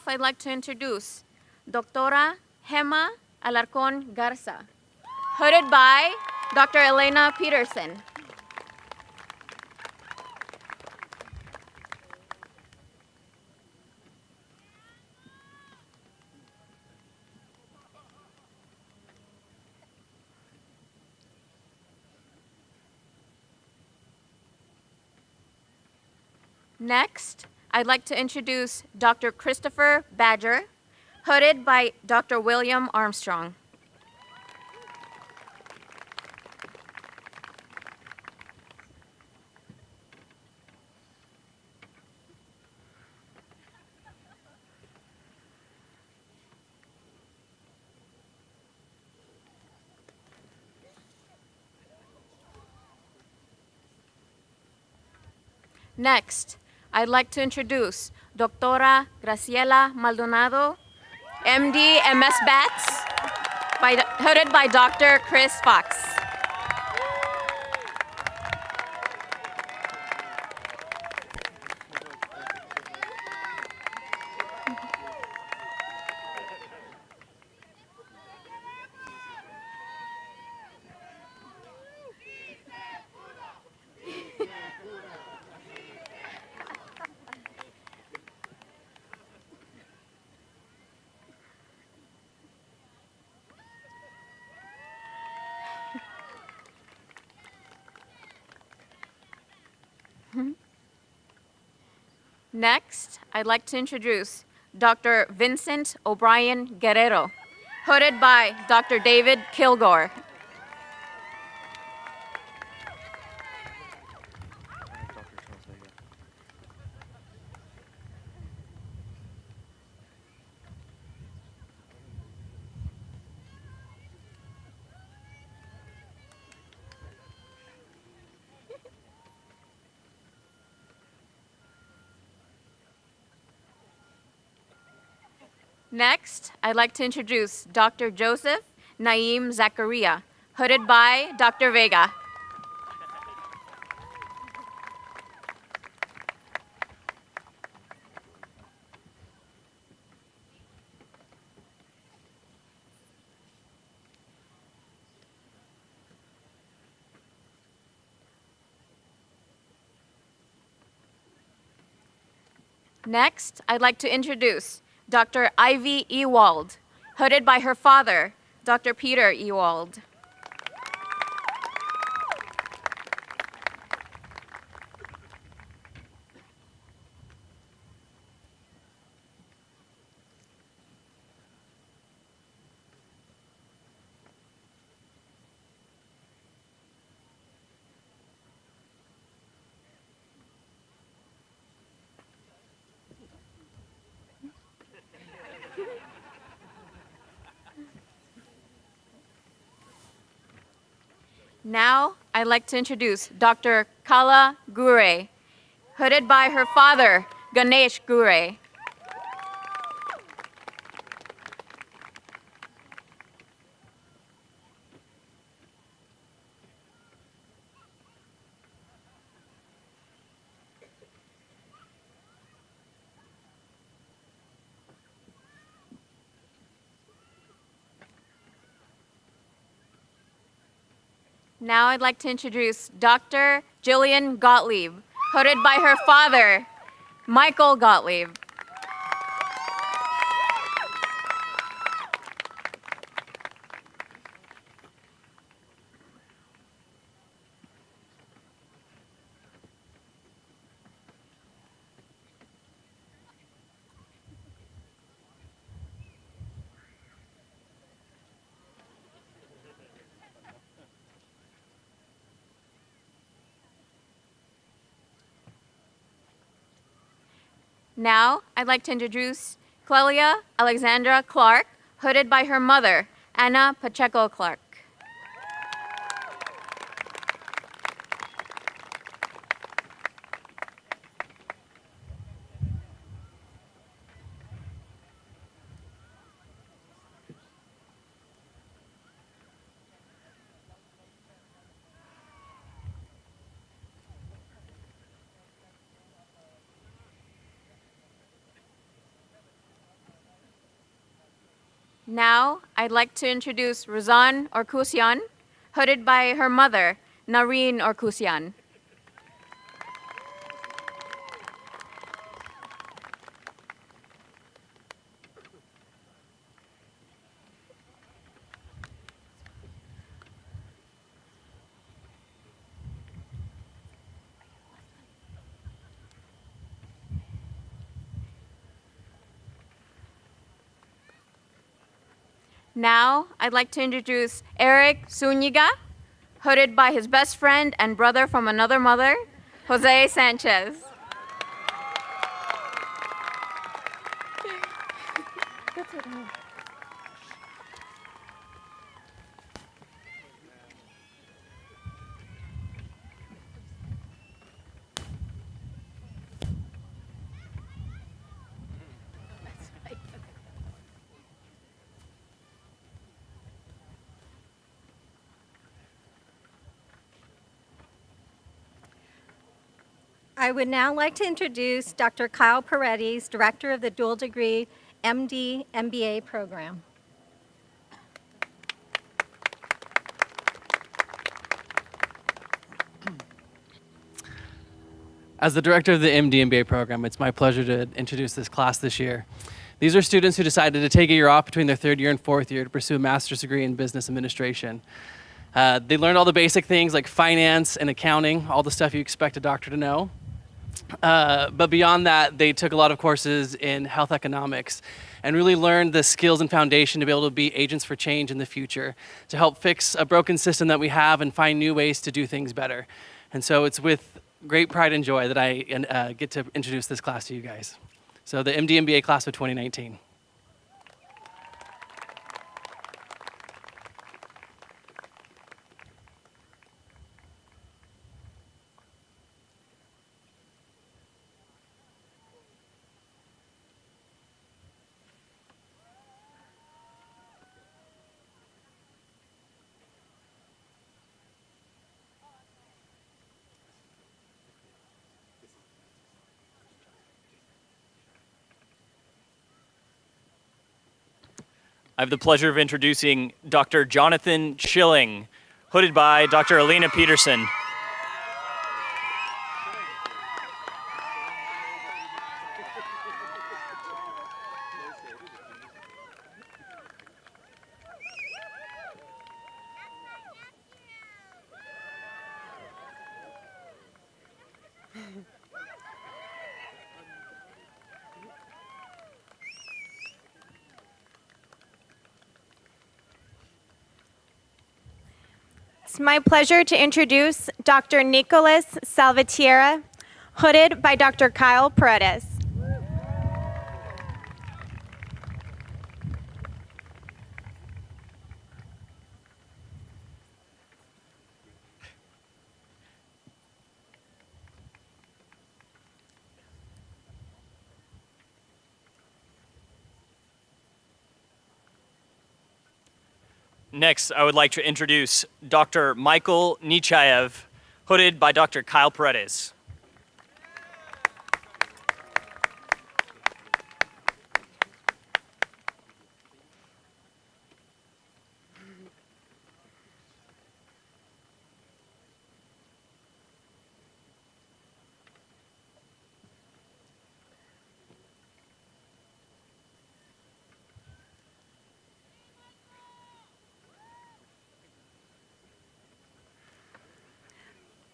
[SPEAKER 13] I'd like to introduce Doctora Gemma Alarcón Garza, hooded by Dr. Elena Peterson. Next, I'd like to introduce Dr. Christopher Badger, hooded by Dr. William Armstrong. Next, I'd like to introduce Doctora Graciela Maldonado, MD, MS Bats, hooded by Dr. Chris Fox. Next, I'd like to introduce Dr. Vincent O'Brien Guerrero, hooded by Dr. David Kilgore. Next, I'd like to introduce Dr. Joseph Naim Zakaria, hooded by Dr. Vega. Next, I'd like to introduce Dr. Ivy Ewald, hooded by her father, Dr. Peter Ewald. Now, I'd like to introduce Dr. Kala Gure, hooded by her father, Ganesh Gure. Now I'd like to introduce Dr. Jillian Gottlieb, hooded by her father, Michael Gottlieb. Now, I'd like to introduce Clelia Alexandra Clark, hooded by her mother, Anna Pacheco Clark. Now, I'd like to introduce Razan Orkusian, hooded by her mother, Nareen Orkusian. Now, I'd like to introduce Eric Zuniga, hooded by his best friend and brother from another mother, Jose Sanchez.
[SPEAKER 3] I would now like to introduce Dr. Kyle Paredes, Director of the Dual Degree MD MBA program.
[SPEAKER 14] As the director of the MD MBA program, it's my pleasure to introduce this class this year. These are students who decided to take a year off between their third year and fourth year to pursue a master's degree in business administration. They learned all the basic things like finance and accounting, all the stuff you expect a doctor to know. But beyond that, they took a lot of courses in health economics and really learned the skills and foundation to be able to be agents for change in the future, to help fix a broken system that we have and find new ways to do things better. And so it's with great pride and joy that I get to introduce this class to you guys. So the MD MBA class of 2019.
[SPEAKER 10] I have the pleasure of introducing Dr. Jonathan Schilling, hooded by Dr. Alina Peterson.
[SPEAKER 9] It's my pleasure to introduce Dr. Nicholas Salvatierra, hooded by Dr. Kyle Paredes.
[SPEAKER 10] Next, I would like to introduce Dr. Michael Nechayev, hooded by Dr. Kyle Paredes.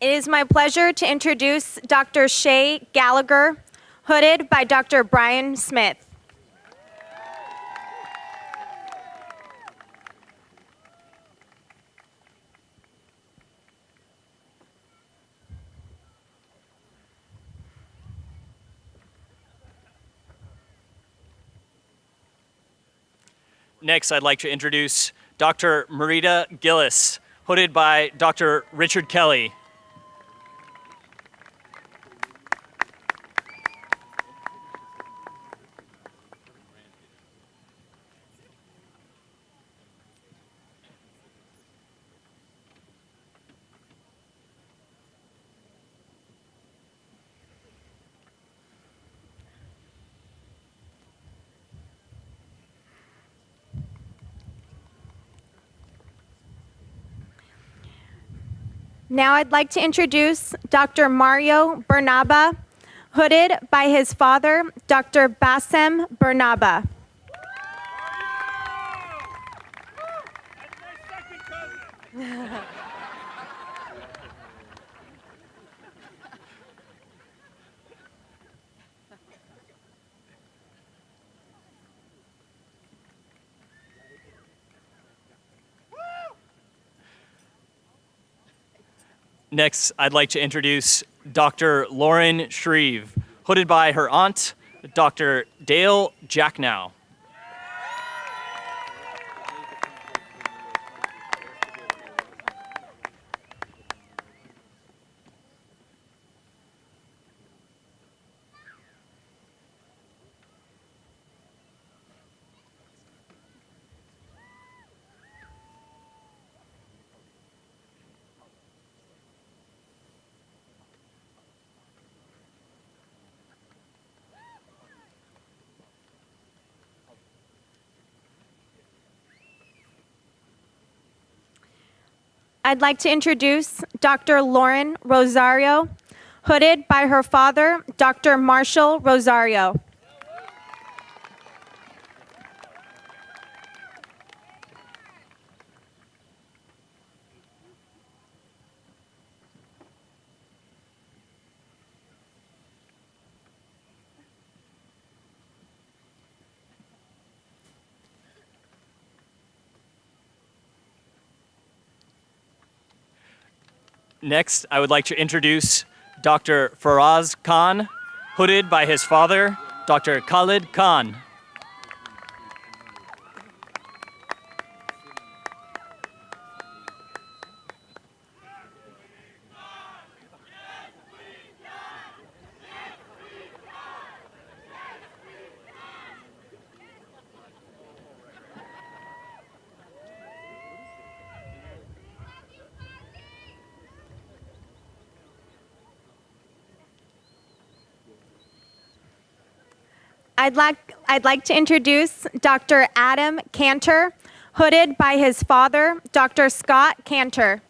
[SPEAKER 9] It is my pleasure to introduce Dr. Shay Gallagher, hooded by Dr. Brian Smith.
[SPEAKER 10] Next, I'd like to introduce Dr. Marita Gillis, hooded by Dr. Richard Kelly.
[SPEAKER 9] Now I'd like to introduce Dr. Mario Bernaba, hooded by his father, Dr. Bassem Bernaba.
[SPEAKER 10] Next, I'd like to introduce Dr. Lauren Shreve, hooded by her aunt, Dr. Dale Jacknow.
[SPEAKER 9] I'd like to introduce Dr. Lauren Rosario, hooded by her father, Dr. Marshall Rosario.
[SPEAKER 10] Next, I would like to introduce Dr. Faraz Khan, hooded by his father, Dr. Khalid Khan.
[SPEAKER 9] I'd like to introduce Dr. Adam Cantor, hooded by his father, Dr. Scott Cantor.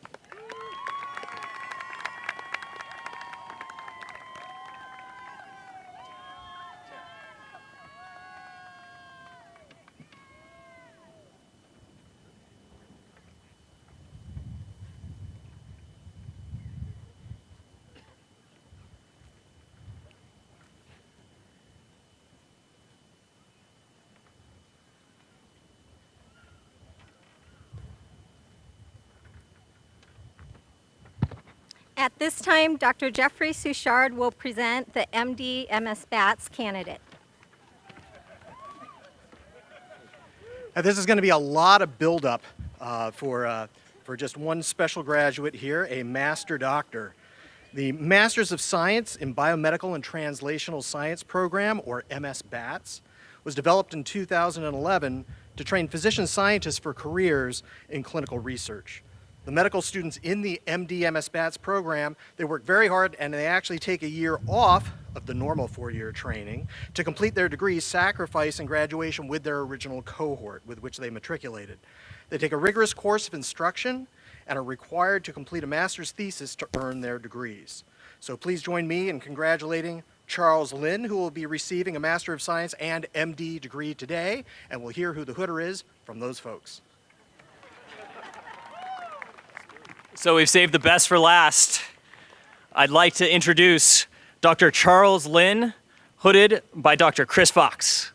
[SPEAKER 3] At this time, Dr. Jeffrey Souchard will present the MD MS BATS candidate.
[SPEAKER 15] This is going to be a lot of buildup for just one special graduate here, a master doctor. The Masters of Science in Biomedical and Translational Science program, or MS BATS, was developed in 2011 to train physician scientists for careers in clinical research. The medical students in the MD MS BATS program, they work very hard and they actually take a year off of the normal 4-year training to complete their degrees, sacrificing graduation with their original cohort with which they matriculated. They take a rigorous course of instruction and are required to complete a master's thesis to earn their degrees. So please join me in congratulating Charles Lynn, who will be receiving a Master of Science and MD degree today, and we'll hear who the hooder is from those folks.
[SPEAKER 10] So we've saved the best for last. I'd like to introduce Dr. Charles Lynn, hooded by Dr. Chris Fox.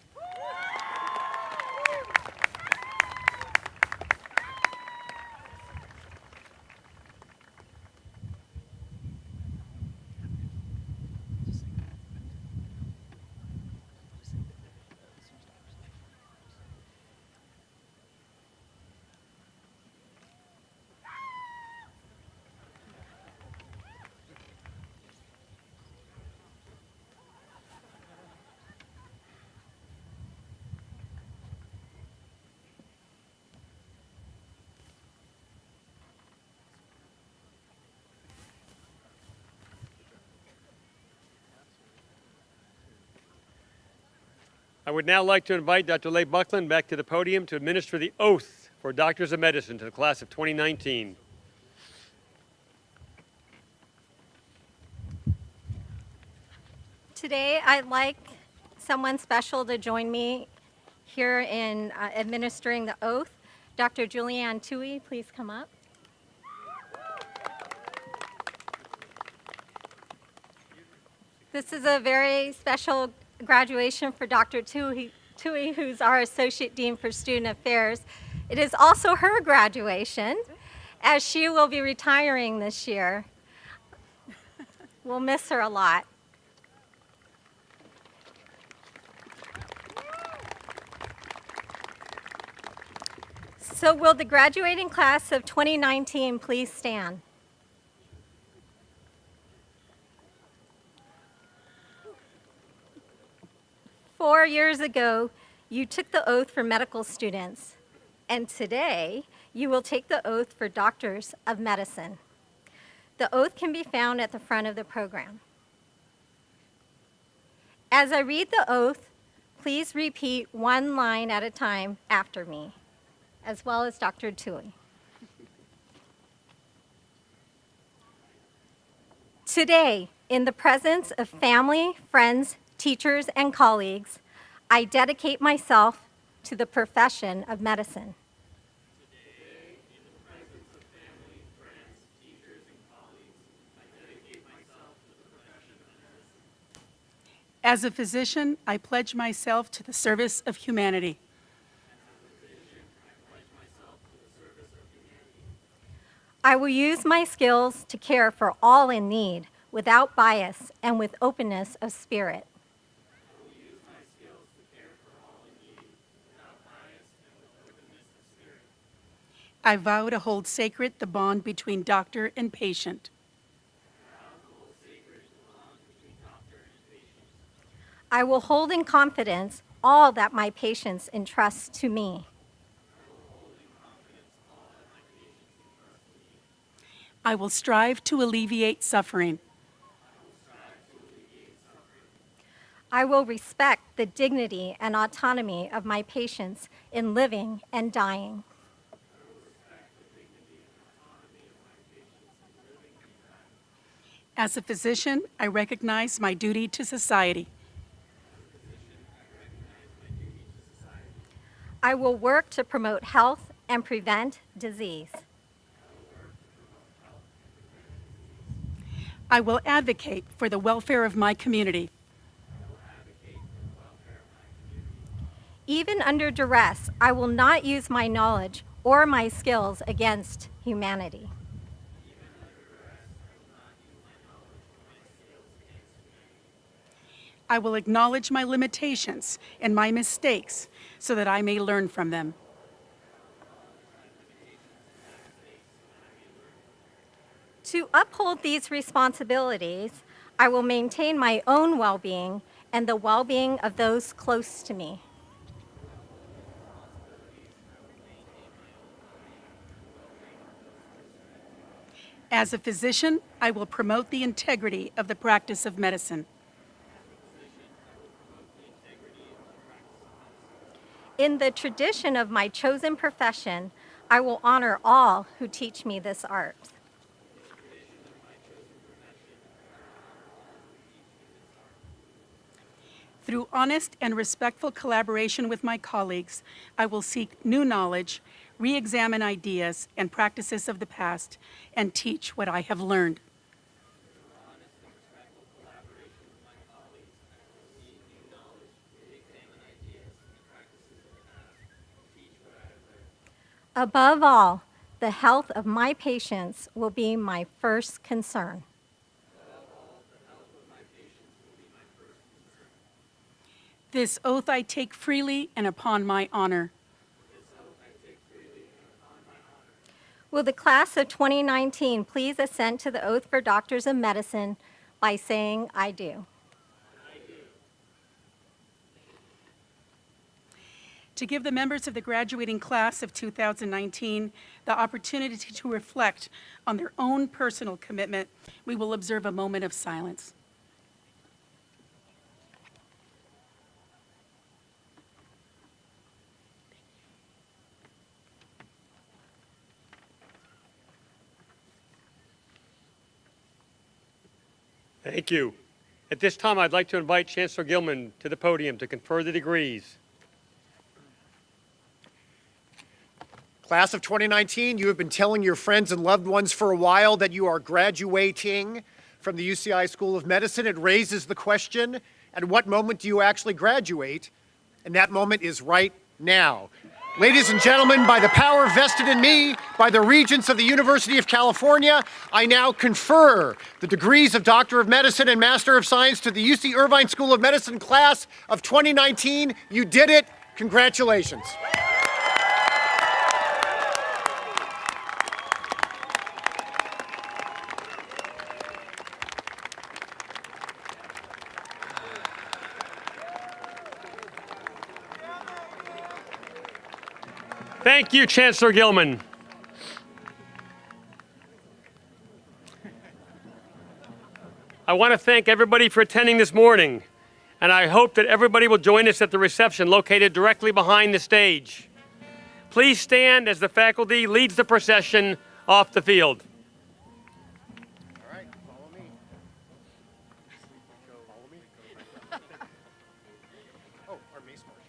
[SPEAKER 1] I would now like to invite Dr. Leigh Buckland back to the podium to administer the oath for Doctors of Medicine to the class of 2019.
[SPEAKER 3] Today, I'd like someone special to join me here in administering the oath. Dr. Julianne Tui, please come up. This is a very special graduation for Dr. Tui, who's our Associate Dean for Student Affairs. It is also her graduation, as she will be retiring this year. We'll miss her a lot. So will the graduating class of 2019 please stand? Four years ago, you took the oath for medical students, and today you will take the oath for doctors of medicine. The oath can be found at the front of the program. As I read the oath, please repeat one line at a time after me, as well as Dr. Tui. Today, in the presence of family, friends, teachers, and colleagues, I dedicate myself to the profession of medicine.
[SPEAKER 16] As a physician, I pledge myself to the service of humanity.
[SPEAKER 3] I will use my skills to care for all in need without bias and with openness of spirit.
[SPEAKER 16] I vow to hold sacred the bond between doctor and patient.
[SPEAKER 3] I will hold in confidence all that my patients entrust to me.
[SPEAKER 16] I will strive to alleviate suffering.
[SPEAKER 3] I will respect the dignity and autonomy of my patients in living and dying.
[SPEAKER 16] As a physician, I recognize my duty to society.
[SPEAKER 3] I will work to promote health and prevent disease.
[SPEAKER 16] I will advocate for the welfare of my community.
[SPEAKER 3] Even under duress, I will not use my knowledge or my skills against humanity.
[SPEAKER 16] I will acknowledge my limitations and my mistakes so that I may learn from them.
[SPEAKER 3] To uphold these responsibilities, I will maintain my own well-being and the well-being of those close to me.
[SPEAKER 16] As a physician, I will promote the integrity of the practice of medicine.
[SPEAKER 3] In the tradition of my chosen profession, I will honor all who teach me this art.
[SPEAKER 16] Through honest and respectful collaboration with my colleagues, I will seek new knowledge, re-examine ideas and practices of the past, and teach what I have learned.
[SPEAKER 3] Above all, the health of my patients will be my first concern.
[SPEAKER 16] This oath I take freely and upon my honor.
[SPEAKER 3] Will the class of 2019 please assent to the oath for doctors of medicine by saying, "I do"?
[SPEAKER 16] To give the members of the graduating class of 2019 the opportunity to reflect on their own personal commitment, we will observe a moment of silence.
[SPEAKER 1] Thank you. At this time, I'd like to invite Chancellor Gilman to the podium to confer the degrees.
[SPEAKER 4] Class of 2019, you have been telling your friends and loved ones for a while that you are graduating from the UCI School of Medicine. It raises the question, at what moment do you actually graduate? And that moment is right now. Ladies and gentlemen, by the power vested in me by the Regents of the University of California, I now confer the degrees of Doctor of Medicine and Master of Science to the UC Irvine School of Medicine class of 2019. You did it. Congratulations.
[SPEAKER 1] Thank you, Chancellor Gilman. I want to thank everybody for attending this morning, and I hope that everybody will join us at the reception located directly behind the stage. Please stand as the faculty leads the procession off the field.
[SPEAKER 4] All right, follow me.
[SPEAKER 15] nice marshmallow.